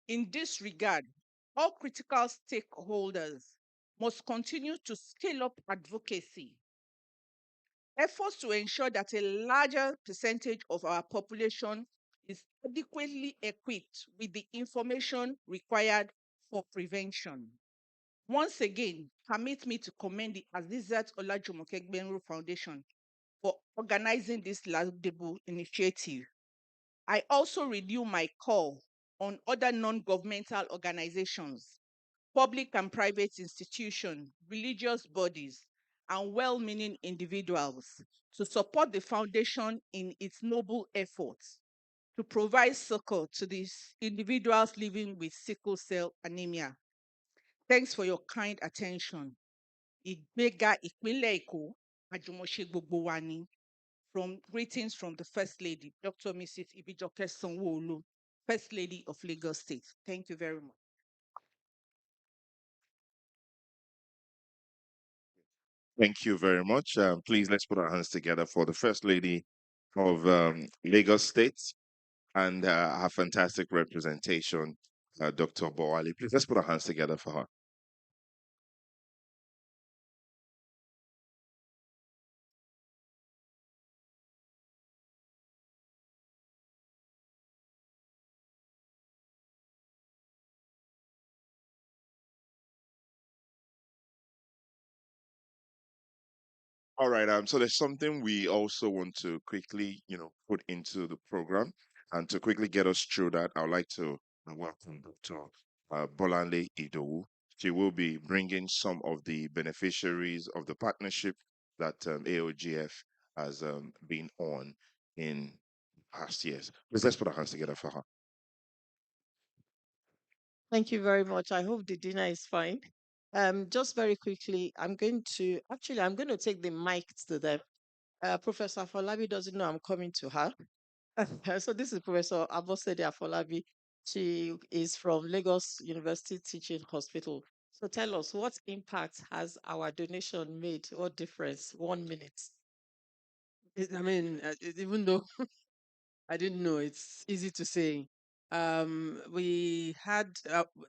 In this regard, all critical stakeholders must continue to scale up advocacy. Efforts to ensure that a larger percentage of our population is adequately equipped with the information required for prevention. Once again, permit me to commend the AZEEZAT OLAJUMOKE GBENRO Foundation for organizing this laudable initiative. I also renew my call on other non-governmental organizations, public and private institutions, religious bodies, and well-meaning individuals to support the foundation in its noble efforts to provide succor to these individuals living with sickle cell anemia. Thanks for your kind attention. Ìgbéga ìpínlẹ̀ Èkó, àjùmọ̀ṣe gbogbo wa ni. From greetings from the First Lady, Dr. Mrs. Ibijoke Sanwo-Olu, First Lady of Lagos State. Thank you very much. Thank you very much. Please, let's put our hands together for the First Lady of Lagos State and her fantastic representation, Dr. Bowali. Please, let's put our hands together for her. All right. So there's something we also want to quickly, put into the program, and to quickly get us through that, I would like to welcome Dr. Bolanle Idowu. She will be bringing some of the beneficiaries of the partnership that AOGF has been on in past years. Let's put our hands together for her. Thank you very much. I hope the dinner is fine. Just very quickly, I'm going to take the mic to them. Professor Folabi doesn't know I'm coming to her. So this is Professor Abosede Afolabi. She is from Lagos University Teaching Hospital. So tell us, what impact has our donation made? What difference? 1 minute. I mean, even though I didn't know. It's easy to say. We had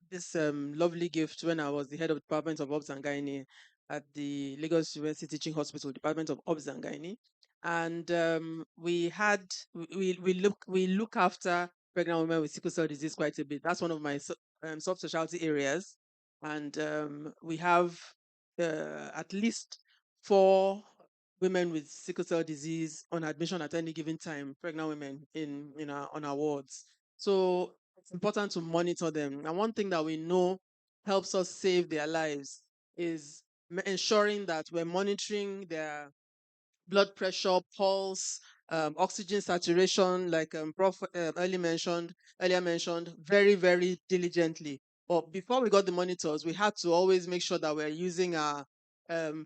this lovely gift when I was the head of Department of Obs and Gynae at the Lagos University Teaching Hospital, Department of Obs and Gynae, and we look after pregnant women with sickle cell disease quite a bit. That's one of my subspecialty areas, and we have at least 4 women with sickle cell disease on admission at any given time, pregnant women on our wards. So it's important to monitor them. And one thing that we know helps us save their lives is ensuring that we're monitoring their blood pressure, pulse, oxygen saturation, like Prof earlier mentioned, very, very diligently. But before we got the monitors, we had to always make sure that we're using our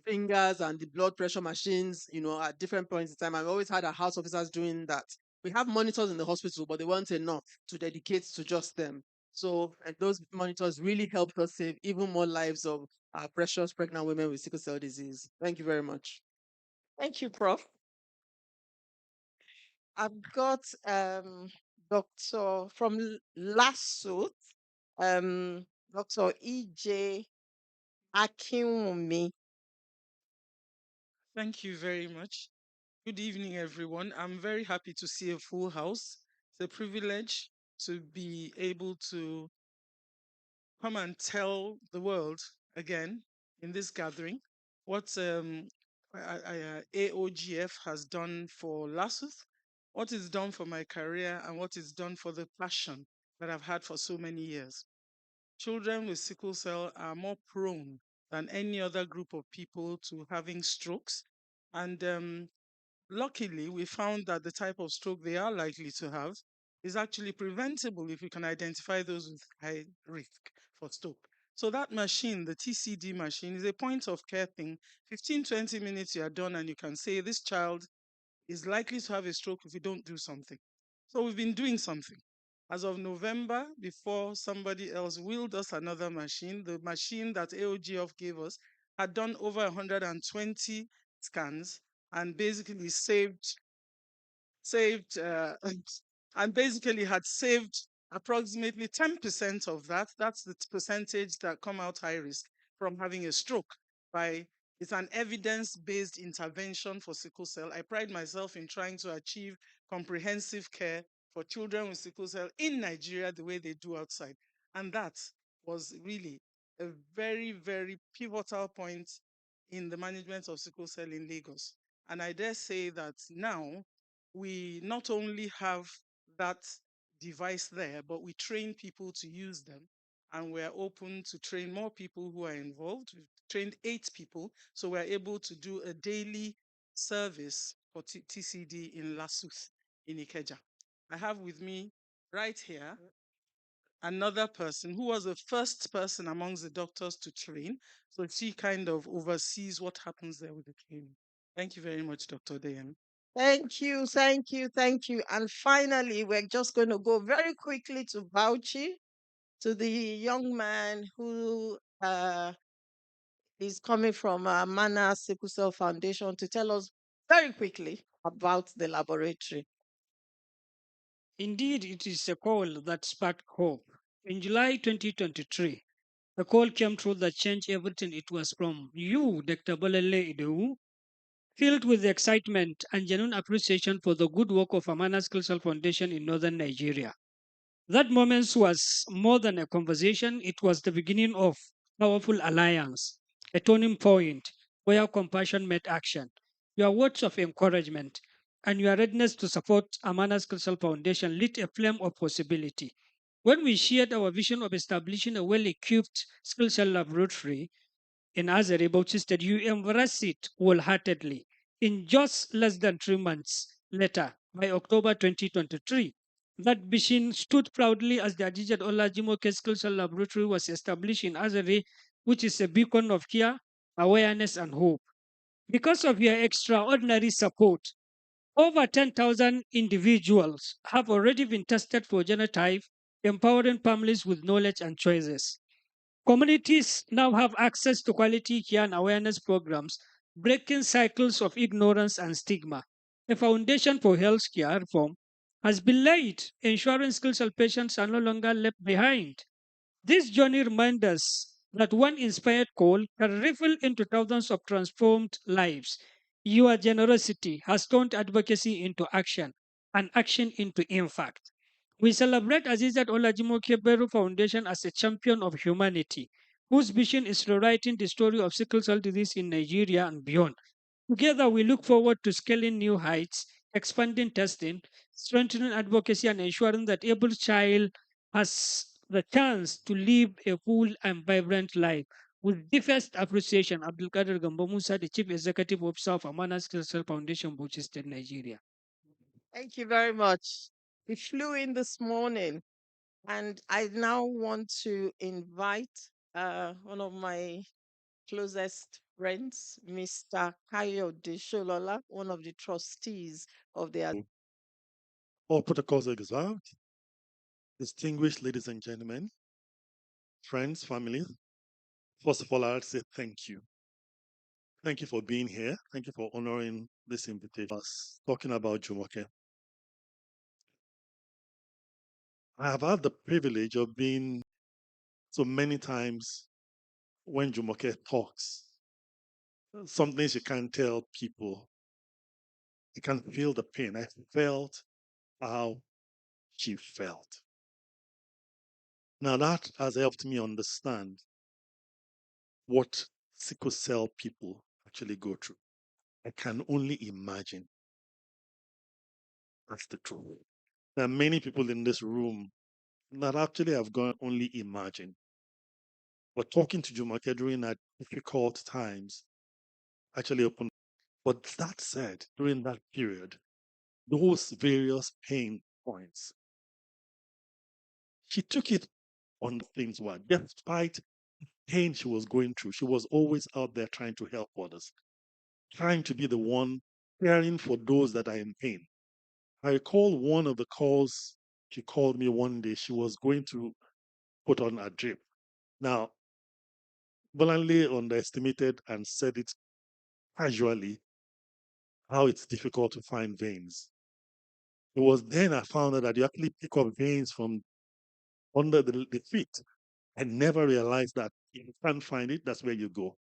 fingers and the blood pressure machines, at different points in time. I've always had our house officers doing that. We have monitors in the hospital, but they weren't enough to dedicate to just them. So those monitors really helped us save even more lives of our precious pregnant women with sickle cell disease. Thank you very much. Thank you, Prof. I've got Dr. from LASUT, Dr. EJ Akinwumi. Thank you very much. Good evening, everyone. I'm very happy to see a full house. It's a privilege to be able to come and tell the world again in this gathering what AOGF has done for LASUS, what is done for my career, and what is done for the passion that I've had for so many years. Children with sickle cell are more prone than any other group of people to having strokes. And luckily, we found that the type of stroke they are likely to have is actually preventable if we can identify those with high risk for stroke. So that machine, the TCD machine, is a point of care thing. 15, 20 minutes, you are done, and you can say this child is likely to have a stroke if we don't do something. So we've been doing something. As of November, before somebody else willed us another machine, the machine that AOGF gave us had done over 120 scans and basically and basically had saved approximately 10% of that. That's the percentage that come out high risk from having a stroke. It's an evidence-based intervention for sickle cell. I pride myself in trying to achieve comprehensive care for children with sickle cell in Nigeria the way they do outside. And that was really a very, very pivotal point in the management of sickle cell in Lagos. And I dare say that now we not only have that device there, but we train people to use them. And we're open to train more people who are involved. We've trained 8 people, so we're able to do a daily service for TCD in Lasuth, in Ikeja. I have with me right here another person who was the first person amongst the doctors to train. So she kind of oversees what happens there with the training. Thank you very much, Dr. Dayan. Thank you, thank you, thank you. And finally, we're just going to go very quickly to Bauchi, to the young man who is coming from Mana Sickle Cell Foundation to tell us very quickly about the laboratory. Indeed, it is a call that sparked hope. In July 2023, a call came through that changed everything. It was from you, Dr. Bolele Ideu, filled with excitement and genuine appreciation for the good work of Amana Sickle Cell Foundation in northern Nigeria. That moment was more than a conversation, it was the beginning of powerful alliance, a turning point where compassion met action. Your words of encouragement and your readiness to support Amana's Crystal Foundation lit a flame of possibility. When we shared our vision of establishing a well-equipped skill cell laboratory in Azere, Bauchi State, you embraced it wholeheartedly. In just less than 3 months later, by October 2023, That vision stood proudly as the AZEEZAT OLAJUMOKE Skill Cell Laboratory was established in Azare, which is a beacon of care, awareness, and hope. Because of your extraordinary support, over 10,000 individuals have already been tested for genotype, empowering families with knowledge and choices. Communities now have access to quality care and awareness programs, breaking cycles of ignorance and stigma. A foundation for healthcare reform has been laid, ensuring skilled patients are no longer left behind. This journey reminds us that one inspired call can ripple into thousands of transformed lives. Your generosity has turned advocacy into action and action into impact. We celebrate Azizat Olajimoke GBENRO Foundation as a champion of humanity, whose vision is rewriting the story of sickle cell disease in Nigeria and beyond. Together, we look forward to scaling new heights, expanding testing, strengthening advocacy, and ensuring that every child has the chance to live a full and vibrant life. With deepest appreciation, Abdulkader Gambo Musa, the Chief Executive Officer of Amana Skill Cell Foundation, Bauchi State, Nigeria. Thank you very much. We flew in this morning, and I now want to invite one of my closest friends, Mr. Kayo Sholola, one of the trustees of the. All protocols observed. Distinguished ladies and gentlemen, friends, family, first of all, I'd say thank you. Thank you for being here. Thank you for honoring this invitation. Us talking about Jumoke. I have had the privilege of being so many times when Jumoke talks. Some things you can't tell people. You can feel the pain. I felt how she felt. Now that has helped me understand what sickle cell people actually go through. I can only imagine. That's the truth. There are many people in this room that actually have gone only imagine. But talking to Jumoke during that difficult times actually opened. But that said, during that period, those various pain points, she took it on things were. Despite pain she was going through, she was always out there trying to help others, trying to be the one caring for those that are in pain. I recall one of the calls she called me one day. She was going to put on a drip. Now, bluntly underestimated and said it casually how it's difficult to find veins. It was then I found out that you actually pick up veins from under the feet. I never realized that if you can't find it, that's where you go.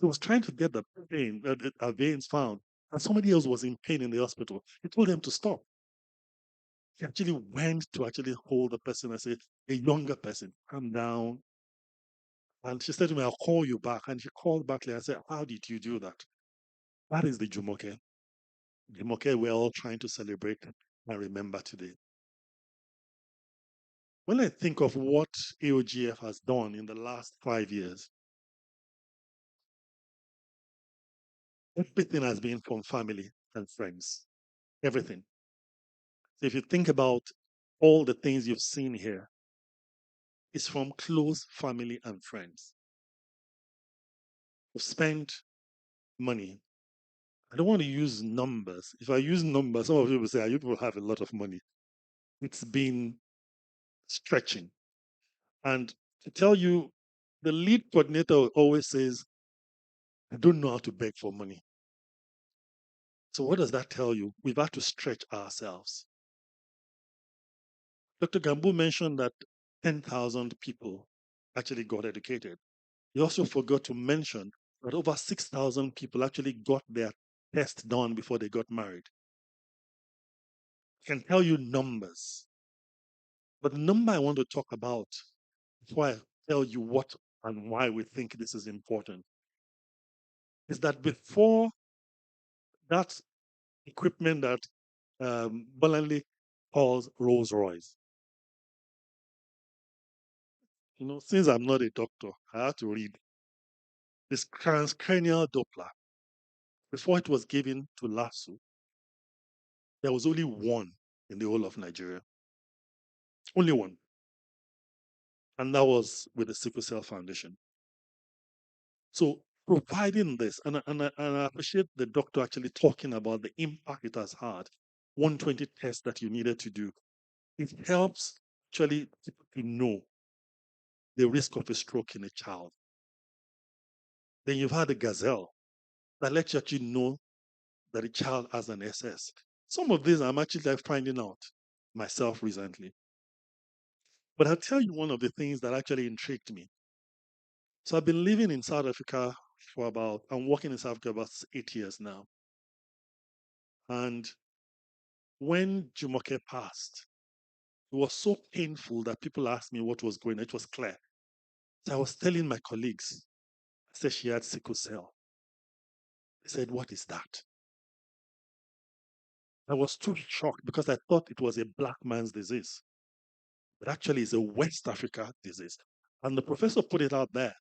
He was trying to get the veins found, and somebody else was in pain in the hospital. He told them to stop. He actually went to actually hold the person and say, a younger person, calm down. And she said to me, I'll call you back. And she called back later and said, how did you do that? That is the Jumoke. Jumoke we're all trying to celebrate and remember today. When I think of what AOGF has done in the last 5 years, everything has been from family and friends. Everything. So if you think about all the things you've seen here, it's from close family and friends. We've spent money. I don't want to use numbers. If I use numbers, some of you will say, you people have a lot of money. It's been stretching. And to tell you, the lead coordinator always says, I don't know how to beg for money. So what does that tell you? We've had to stretch ourselves. Dr. Gambu mentioned that 10,000 people actually got educated. He also forgot to mention that over 6,000 people actually got their test done before they got married. I can tell you numbers. But the number I want to talk about before I tell you what and why we think this is important is that before that equipment that Bolanley calls Rolls Royce, since I'm not a doctor, I had to read this transcranial Doppler. Before it was given to LASU, there was only one in the whole of Nigeria. Only one. And that was with the Sickle Cell Foundation. So providing this, and I appreciate the doctor actually talking about the impact it has had. 120 tests that you needed to do. It helps actually people to know the risk of a stroke in a child. Then you've had a gazelle that lets you actually know that a child has an SS. Some of these I'm actually finding out myself recently. But I'll tell you one of the things that actually intrigued me. So I've been living in South Africa I'm working in South Africa about 8 years now. And when Jumoke passed, it was so painful that people asked me what was going on. It was clear. So I was telling my colleagues, I said she had sickle cell. They said, what is that? I was too shocked because I thought it was a black man's disease. But actually, it's a West Africa disease. And the professor put it out there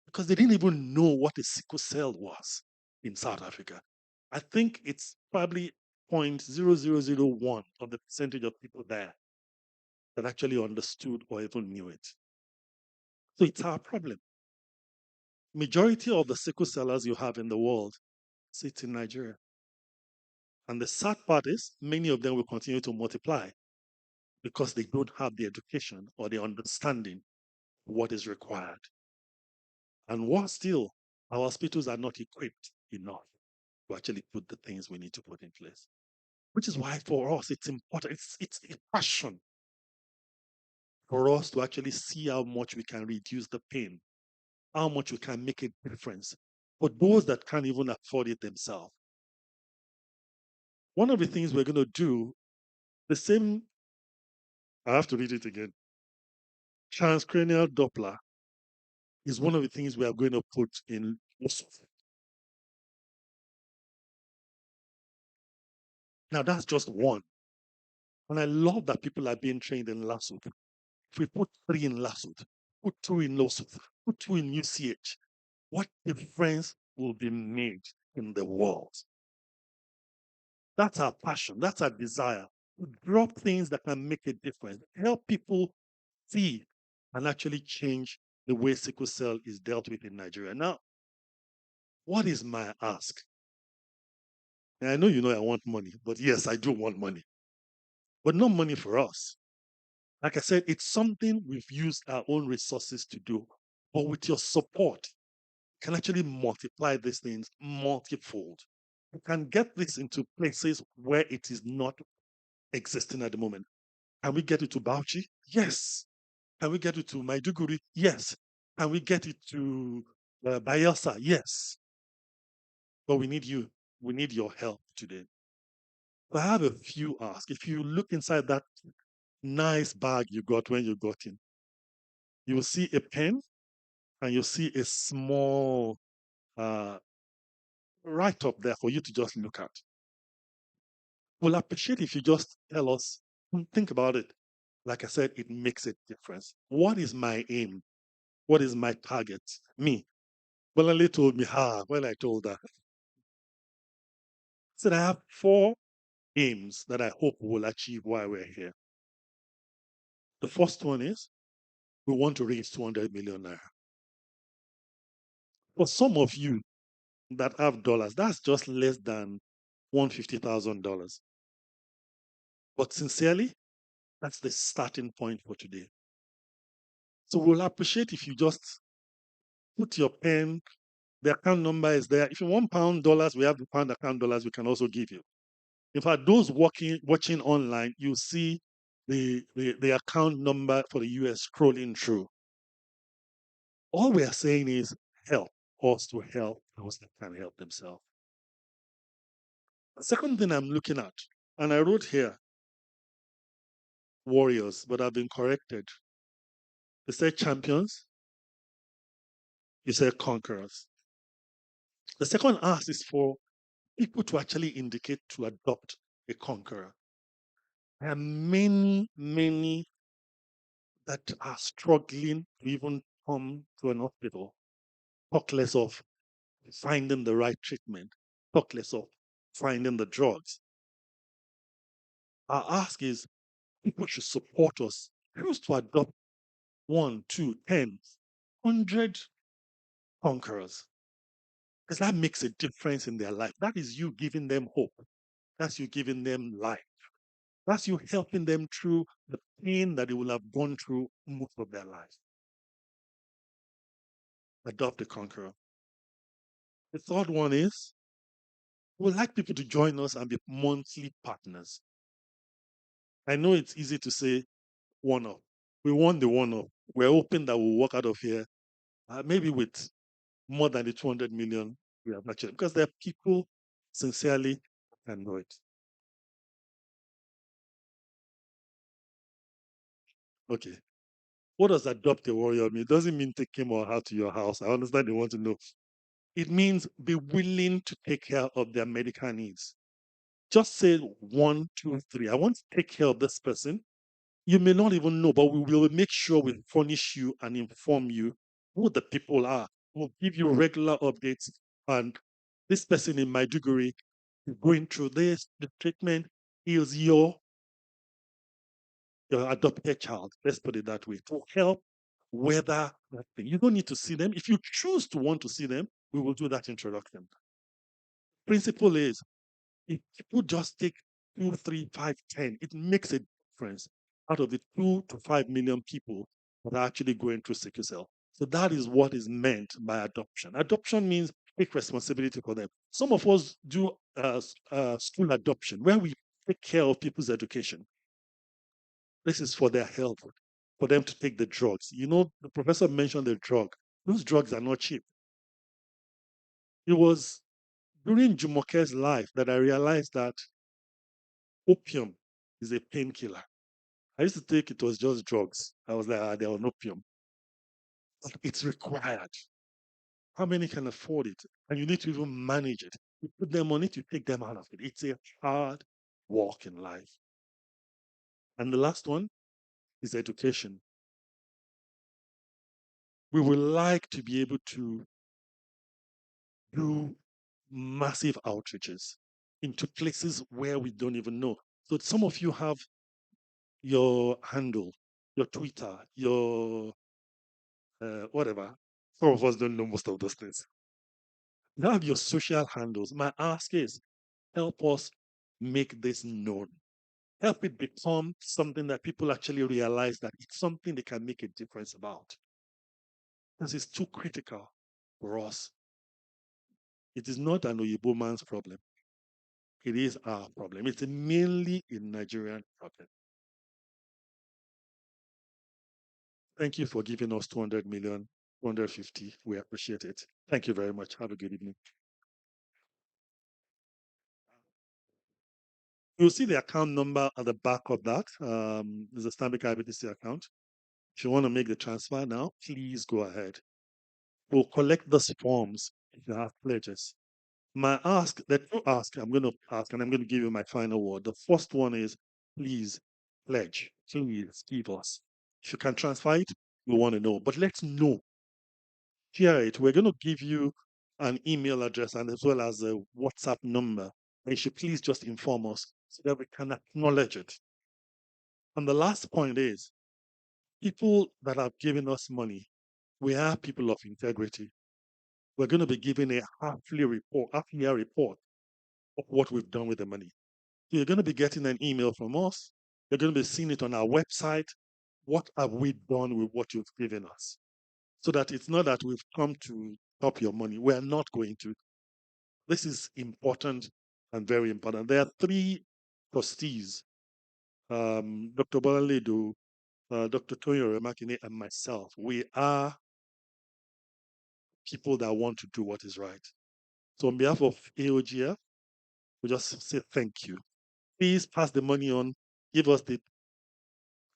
because they didn't even know what a sickle cell was in South Africa. I think it's probably 0.0001 of the percentage of people there that actually understood or even knew it. So it's our problem. Majority of the sickle cellers you have in the world sit in Nigeria. And the sad part is many of them will continue to multiply because they don't have the education or the understanding of what is required. And worse still, our hospitals are not equipped enough to actually put the things we need to put in place. Which is why for us it's important, it's a passion for us to actually see how much we can reduce the pain, how much we can make a difference for those that can't even afford it themselves. One of the things we're going to do, the same, I have to read it again. Transcranial Doppler is one of the things we are going to put in. Now that's just one. And I love that people are being trained in LASUT. If we put 3 in LASUT, put 2 in LASUT, put 2 in UCH, what difference will be made in the world? That's our passion. That's our desire. To drop things that can make a difference, help people see and actually change the way sickle cell is dealt with in Nigeria. Now, what is my ask? And I know you know I want money, but yes, I do want money. But not money for us. Like I said, it's something we've used our own resources to do. But with your support, you can actually multiply these things multifold. You can get this into places where it is not existing at the moment. Can we get it to Bauchi? Yes. Can we get it to Maiduguri? Yes. Can we get it to Bayelsa? Yes. But we need you. We need your help today. So I have a few asks. If you look inside that nice bag you got when you got in, you will see a pen and you'll see a small write up there for you to just look at. We'll appreciate if you just tell us, think about it. Like I said, it makes a difference. What is my aim? What is my target? Me. Bolale told me, when I told her, I said, I have 4 aims that I hope we'll achieve while we're here. The first one is we want to raise 200 million naira. For some of you that have dollars, that's just less than $150,000. But sincerely, that's the starting point for today. So we'll appreciate if you just put your pen, the account number is there. If you want pound dollars, we have the pound account dollars we can also give you. In fact, those watching online, you see the account number for the US scrolling through. All we are saying is help us to help those that can help themselves. The second thing I'm looking at, and I wrote here, warriors, but I've been corrected. They say champions, you say conquerors. The second ask is for people to actually indicate to adopt a conqueror. There are many, many that are struggling to even come to an hospital, talk less of finding the right treatment, talk less of finding the drugs. Our ask is people should support us Choose to adopt 1, 2, 10, 100 conquerors. Because that makes a difference in their life. That is you giving them hope. That's you giving them life. That's you helping them through the pain that they will have gone through most of their life. Adopt a conqueror. The third one is we'd like people to join us and be monthly partners. I know it's easy to say one up. We want the one up. We're hoping that we'll walk out of here maybe with more than the 200 million we have actually, because there are people sincerely can know it. Okay. What does adopt a warrior mean? It doesn't mean take him or her to your house. I understand they want to know. It means be willing to take care of their medical needs. Just say 1, 2, 3. I want to take care of this person. You may not even know, but we will make sure we furnish you and inform you who the people are. We'll give you regular updates. And this person in Maiduguri is going through this. The treatment is your adopted child. Let's put it that way. To help weather that thing. You don't need to see them. If you choose to want to see them, we will do that introduction. Principle is if people just take 2, 3, 5, 10, it makes a difference out of the 2 to 5 million people that are actually going through sickle cell. So that is what is meant by adoption. Adoption means take responsibility for them. Some of us do school adoption, where we take care of people's education. This is for their health, for them to take the drugs. You know, the professor mentioned the drug. Those drugs are not cheap. It was during Jumoke's life that I realized that opium is a painkiller. I used to think it was just drugs. I was like, they're on opium. But it's required. How many can afford it? And you need to even manage it. You put them on it, you take them out of it. It's a hard walk in life. And the last one is education. We would like to be able to do massive outreaches into places where we don't even know. So some of you have your handle, your Twitter, your whatever. Some of us don't know most of those things. You have your social handles. My ask is help us make this known. Help it become something that people actually realize that it's something they can make a difference about. Because it's too critical for us. It is not an Oyibo man's problem. It is our problem. It's mainly a Nigerian problem. Thank you for giving us 200 million, 250. We appreciate it. Thank you very much. Have a good evening. You'll see the account number at the back of that. There's a Stanbic IBTC account. If you want to make the transfer now, please go ahead. We'll collect those forms if you have pledges. My ask, that you ask, I'm going to ask, and I'm going to give you my final word. The first one is, please pledge. Please give us. If you can transfer it, we want to know. But let's know. Share it. We're going to give you an email address and as well as a WhatsApp number. And you should please just inform us so that we can acknowledge it. And the last point is, people that have given us money, we are people of integrity. We're going to be giving a half-year report of what we've done with the money. So you're going to be getting an email from us. You're going to be seeing it on our website. What have we done with what you've given us? So that it's not that we've come to top your money. We're not going to. This is important and very important. There are 3 trustees, Dr. Balaledo, Dr. Toyo Remakine, and myself. We are people that want to do what is right. So on behalf of AOGF, we just say thank you. Please pass the money on. Give us the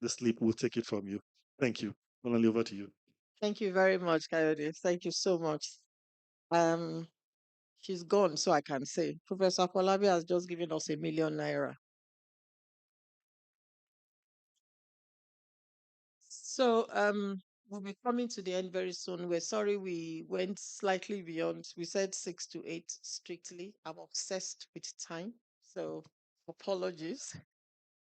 slip. We'll take it from you. Thank you. Only over to you. Thank you very much, Coyote. Thank you so much. She's gone, so I can say Professor Folabi has just given us ₦1 million. So we'll be coming to the end very soon. We're sorry we went slightly beyond. We said 6 to 8 strictly. I'm obsessed with time, so apologies.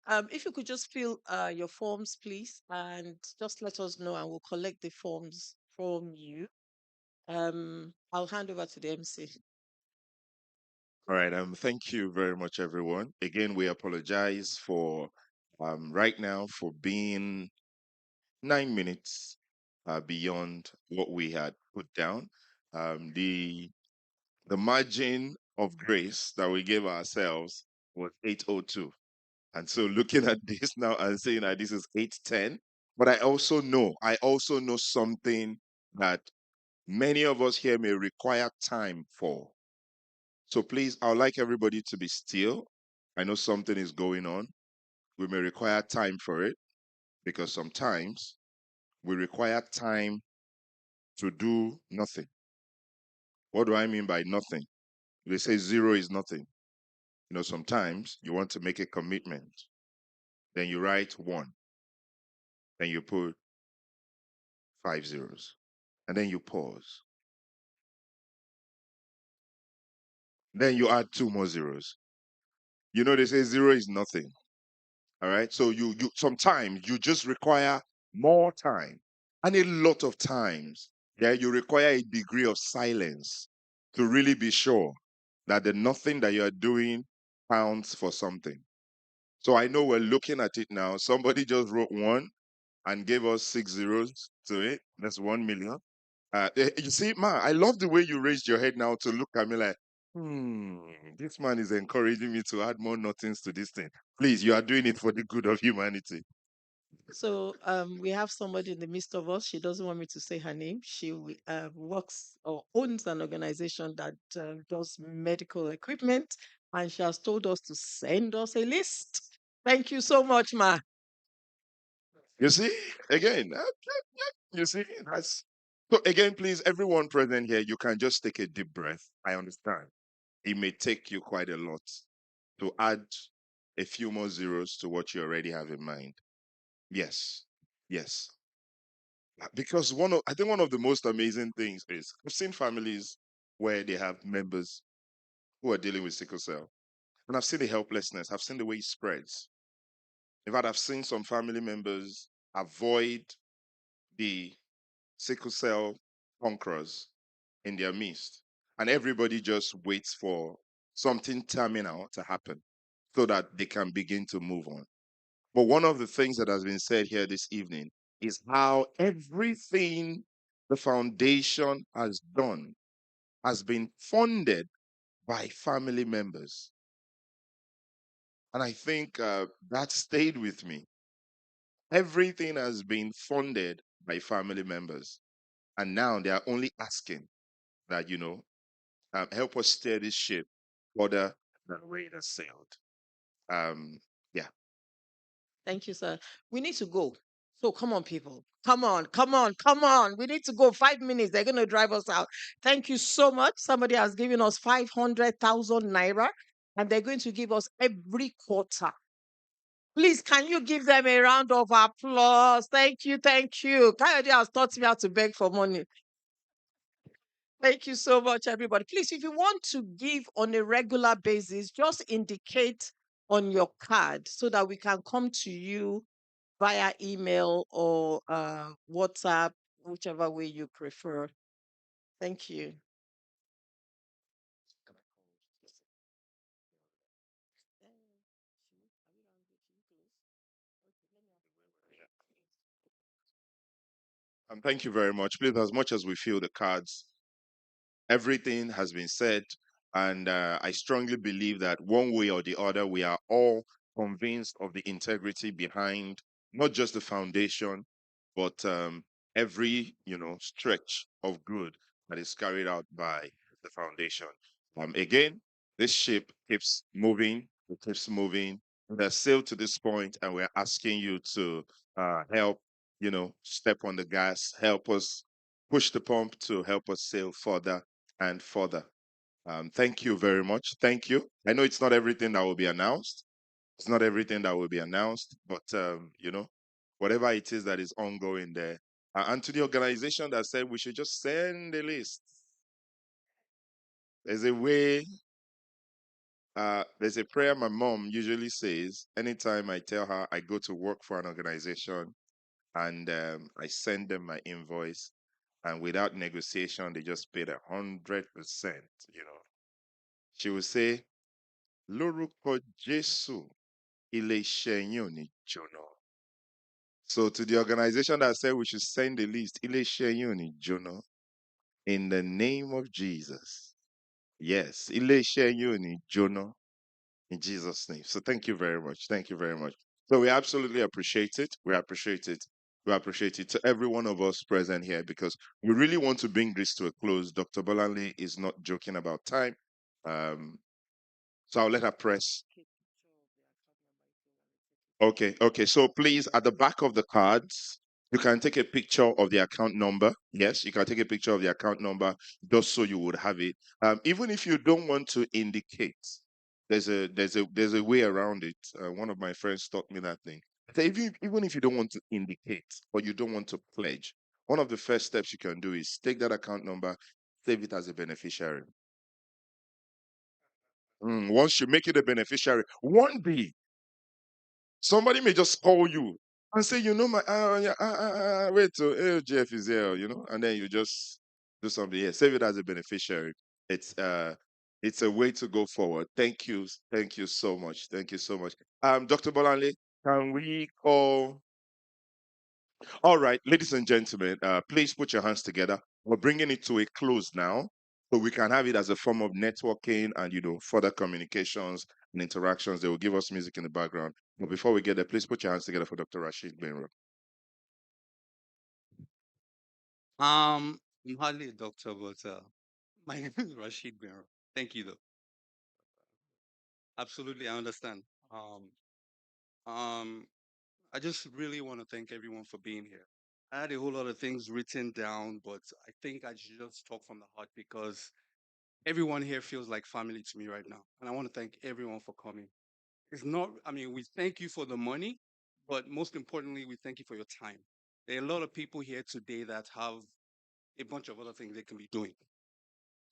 If you could just fill your forms, please, and just let us know, and we'll collect the forms from you. I'll hand over to the MC. All right. Thank you very much, everyone. Again, we apologize for right now for being 9 minutes beyond what we had put down. The margin of grace that we gave ourselves was 8:02. And so looking at this now and saying that this is 8:10, but I also know something that many of us here may require time for. So please, I would like everybody to be still. I know something is going on. We may require time for it because sometimes we require time to do nothing. What do I mean by nothing? They say zero is nothing. Sometimes you want to make a commitment, then you write one, then you put 5 zeros, and then you pause. Then you add 2 more zeros. They say zero is nothing. All right. So you sometimes you just require more time. And a lot of times, yeah, you require a degree of silence to really be sure that the nothing that you are doing counts for something. So I know we're looking at it now. Somebody just wrote one and gave us 6 zeros to it. That's 1 million. You see, Ma, I love the way you raised your head now to look at me like, this man is encouraging me to add more nothings to this thing. Please, you are doing it for the good of humanity. So we have somebody in the midst of us. She doesn't want me to say her name. She works or owns an organization that does medical equipment, and she has told us to send us a list. Thank you so much, Ma. You see, again, you see, that's so again, please, everyone present here, you can just take a deep breath. I understand. It may take you quite a lot to add a few more zeros to what you already have in mind. Yes. Yes. Because I think one of the most amazing things is I've seen families where they have members who are dealing with sickle cell. And I've seen the helplessness. I've seen the way it spreads. In fact, I've seen some family members avoid the sickle cell conquerors in their midst. And everybody just waits for something terminal to happen so that they can begin to move on. But one of the things that has been said here this evening is how everything the foundation has done has been funded by family members. And I think that stayed with me. Everything has been funded by family members. And now they are only asking that, help us steer this ship further than the way it has sailed. Yeah. Thank you, sir. We need to go. So come on, people. Come on, come on, come on. We need to go. 5 minutes. They're going to drive us out. Thank you so much. Somebody has given us 500,000 naira, and they're going to give us every quarter. Please, can you give them a round of applause? Thank you, thank you. Kayode has taught me how to beg for money. Thank you so much, everybody. Please, if you want to give on a regular basis, just indicate on your card so that we can come to you via email or WhatsApp, whichever way you prefer. Thank you. Thank you very much. Please, as much as we feel the cards, everything has been said. And I strongly believe that one way or the other, we are all convinced of the integrity behind not just the foundation, but every, stretch of good that is carried out by the foundation. Again, this ship keeps moving, it keeps moving. We're sailed to this point, and we're asking you to help, step on the gas, help us push the pump to help us sail further and further. Thank you very much. Thank you. I know it's not everything that will be announced. It's not everything that will be announced, but whatever it is that is ongoing there. And to the organization that said we should just send a list. There's a way there's a prayer my mom usually says anytime I tell her I go to work for an organization and I send them my invoice, and without negotiation, they just paid 100%. She will say, "Lórúkọ Jésù, ilé-iṣẹ́ yín ò ní jóná." So to the organization that said we should send the list, ilé-iṣẹ́ yín ò ní jóná, in the name of Jesus. Yes, ilé-iṣẹ́ yín ò ní jóná, in Jesus' name. So thank you very much. Thank you very much. So we absolutely appreciate it. We appreciate it. We appreciate it to every one of us present here because we really want to bring this to a close. Dr. Bolanle is not joking about time. So I'll let her press. Okay. So please, at the back of the cards, you can take a picture of the account number. Yes, you can take a picture of the account number just so you would have it. Even if you don't want to indicate, there's a way around it. One of my friends taught me that thing. So even if you don't want to indicate or you don't want to pledge, one of the first steps you can do is take that account number, save it as a beneficiary. Once you make it a beneficiary, one day somebody may just call you and say, my wait till AOGF is here, and then you just do something. Yeah, save it as a beneficiary. It's a way to go forward. Thank you so much. Thank you so much. Dr. Bolanle, can we call? All right, ladies and gentlemen, please put your hands together. We're bringing it to a close now, so we can have it as a form of networking and further communications and interactions. They will give us music in the background. But before we get there, please put your hands together for Dr. Rashid GBENRO. I'm hardly a doctor, but my name is Rashid GBENRO. Thank you, though. Absolutely, I understand. Um, I just really want to thank everyone for being here. I had a whole lot of things written down, but I think I should just talk from the heart because everyone here feels like family to me right now. And I want to thank everyone for coming. It's not, I mean, we thank you for the money, but most importantly, we thank you for your time. There are a lot of people here today that have a bunch of other things they can be doing.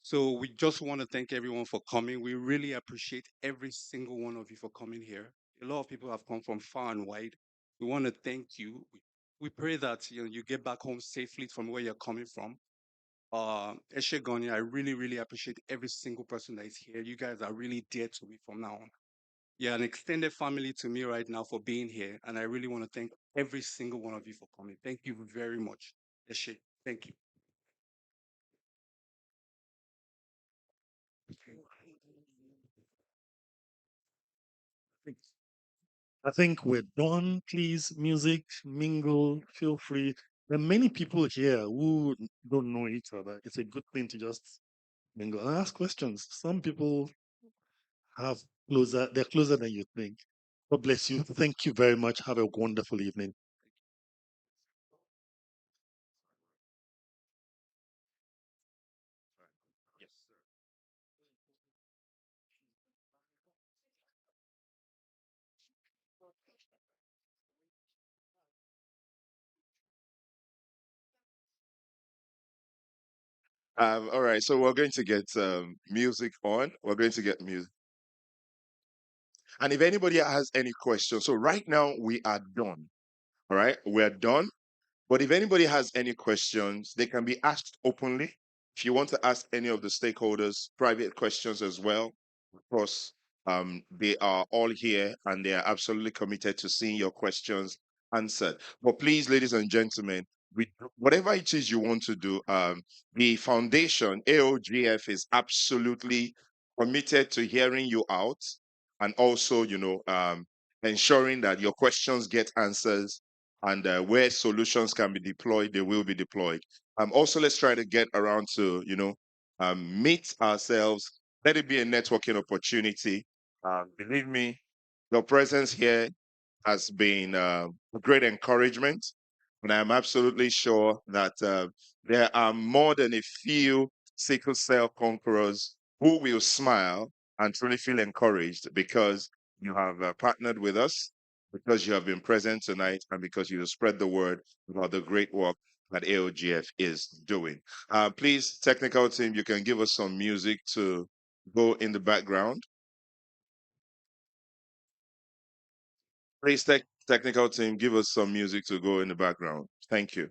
So we just want to thank everyone for coming. We really appreciate every single one of you for coming here. A lot of people have come from far and wide. We want to thank you. We pray that you get back home safely from where you're coming from. Eshegoni, I really, really appreciate every single person that is here. You guys are really dear to me from now on. You're an extended family to me right now for being here, and I really want to thank every single one of you for coming. Thank you very much. Eshe, thank you. I think we're done. Please, music, mingle, feel free. There are many people here who don't know each other. It's a good thing to just mingle and ask questions. Some people they're closer than you think. God bless you. Thank you very much. Have a wonderful evening. All right, so we're going to get music on. We're going to get music. And if anybody has any questions, so right now we are done. All right, we're done. But if anybody has any questions, they can be asked openly. If you want to ask any of the stakeholders private questions as well, of course, they are all here and they are absolutely committed to seeing your questions answered. But please, ladies and gentlemen, whatever it is you want to do, the foundation, AOGF, is absolutely committed to hearing you out and also, ensuring that your questions get answers and where solutions can be deployed, they will be deployed. Also, let's try to get around to, meet ourselves. Let it be a networking opportunity. Believe me, your presence here has been a great encouragement. And I'm absolutely sure that there are more than a few sickle cell conquerors who will smile and truly feel encouraged because you have partnered with us, because you have been present tonight, and because you spread the word about the great work that AOGF is doing. Please, technical team, you can give us some music to go in the background. Please, technical team, give us some music to go in the background. Thank you.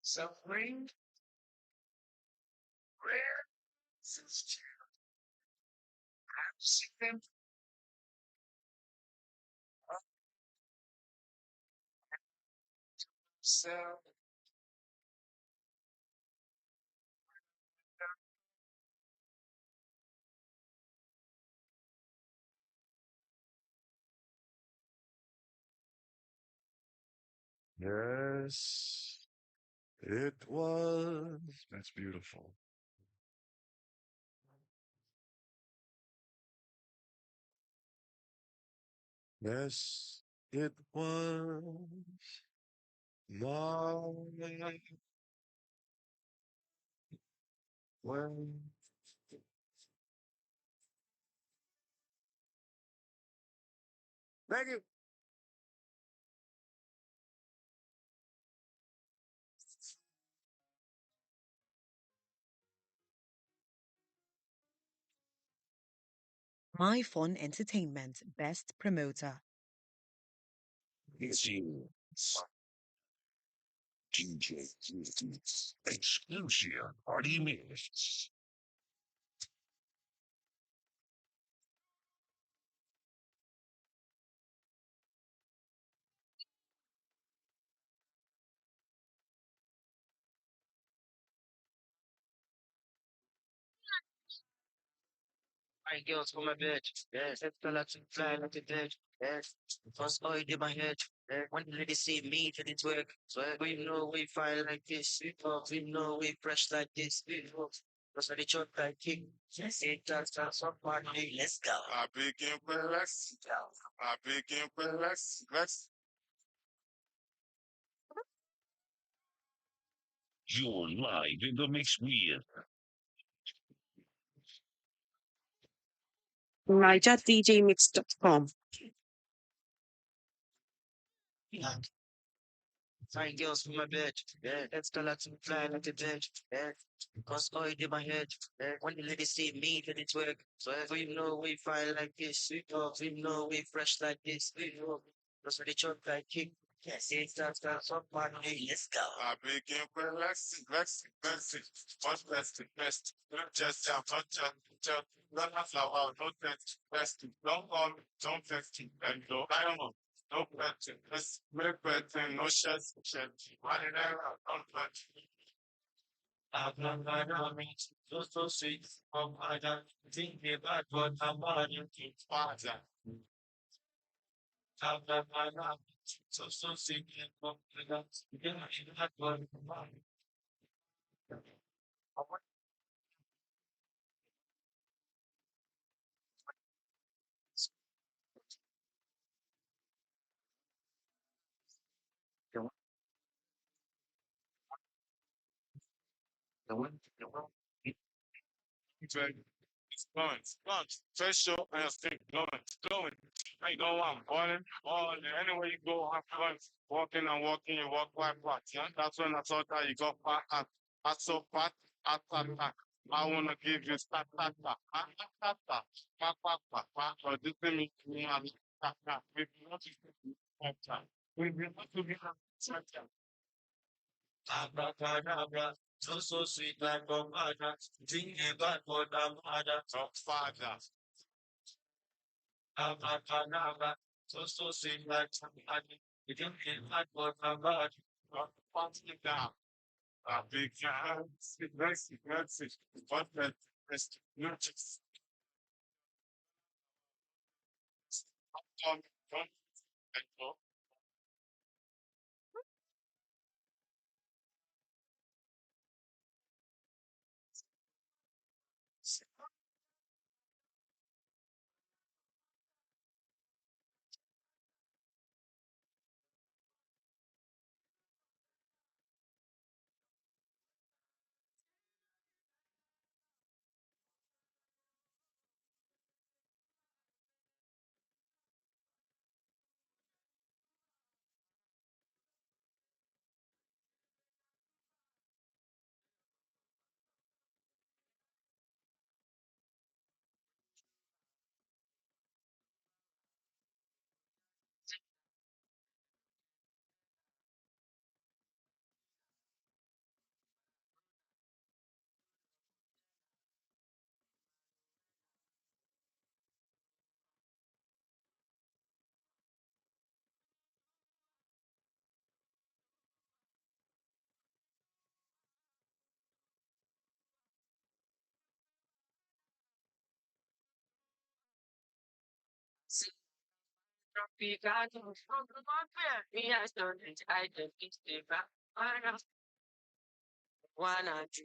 Suffering, rare, sincere, I've seen them so yes, it was. That's beautiful. Yes, it was my when Thank you. My Fun Entertainment Best Promoter. It's you. DJ exclusive party mix. I girls for my bed. Yes, it's the lot to fly like a dead. Yes, first oil in my head. When the lady see me, did it work? So we know we fire like this. We know we fresh like this. That's why they chop like king. Yes, it does some party. Let's go. I begin with Lex. I begin with Lex. Lex. You're live in the mix with NigerDJMix.com. Fine girls for my bed. Yeah, that's the lot to fly like a dead. Yeah, cause oil in my head. Yeah, when the lady see me, did it work? So we know we fire like this. We know we fresh like this. That's why they chop like king. Yes, it does some party. Let's go. I begin with Lex. Lex. Lex. What's best? Best. Not just just. Not a flower. No test. Best. Don't call me. Don't test. And no, I don't know. No betting. Let's make betting. No shots. Shit. Why did I don't bet? I've not got on me. So sweet. I don't think about what I'm wanting to find. I've not got on me. So sweet. I don't think about what I'm wanting. It's going, it's going. First show, and it's going, it's going. I go on, balling. Anywhere you go, have fun. Walking and walking, you walk like what? Yeah? That's when I thought that you got fat. I saw fat, at. I want to give you but this thing is me, and if you want to if you want to be Abracadabra, so sweet like Bomada, think about what I'm ada. Father. Abracadabra, so sweet like somebody, think about what I'm ada. Punch down. A big mercy. What the best? Not just come and go. One, two,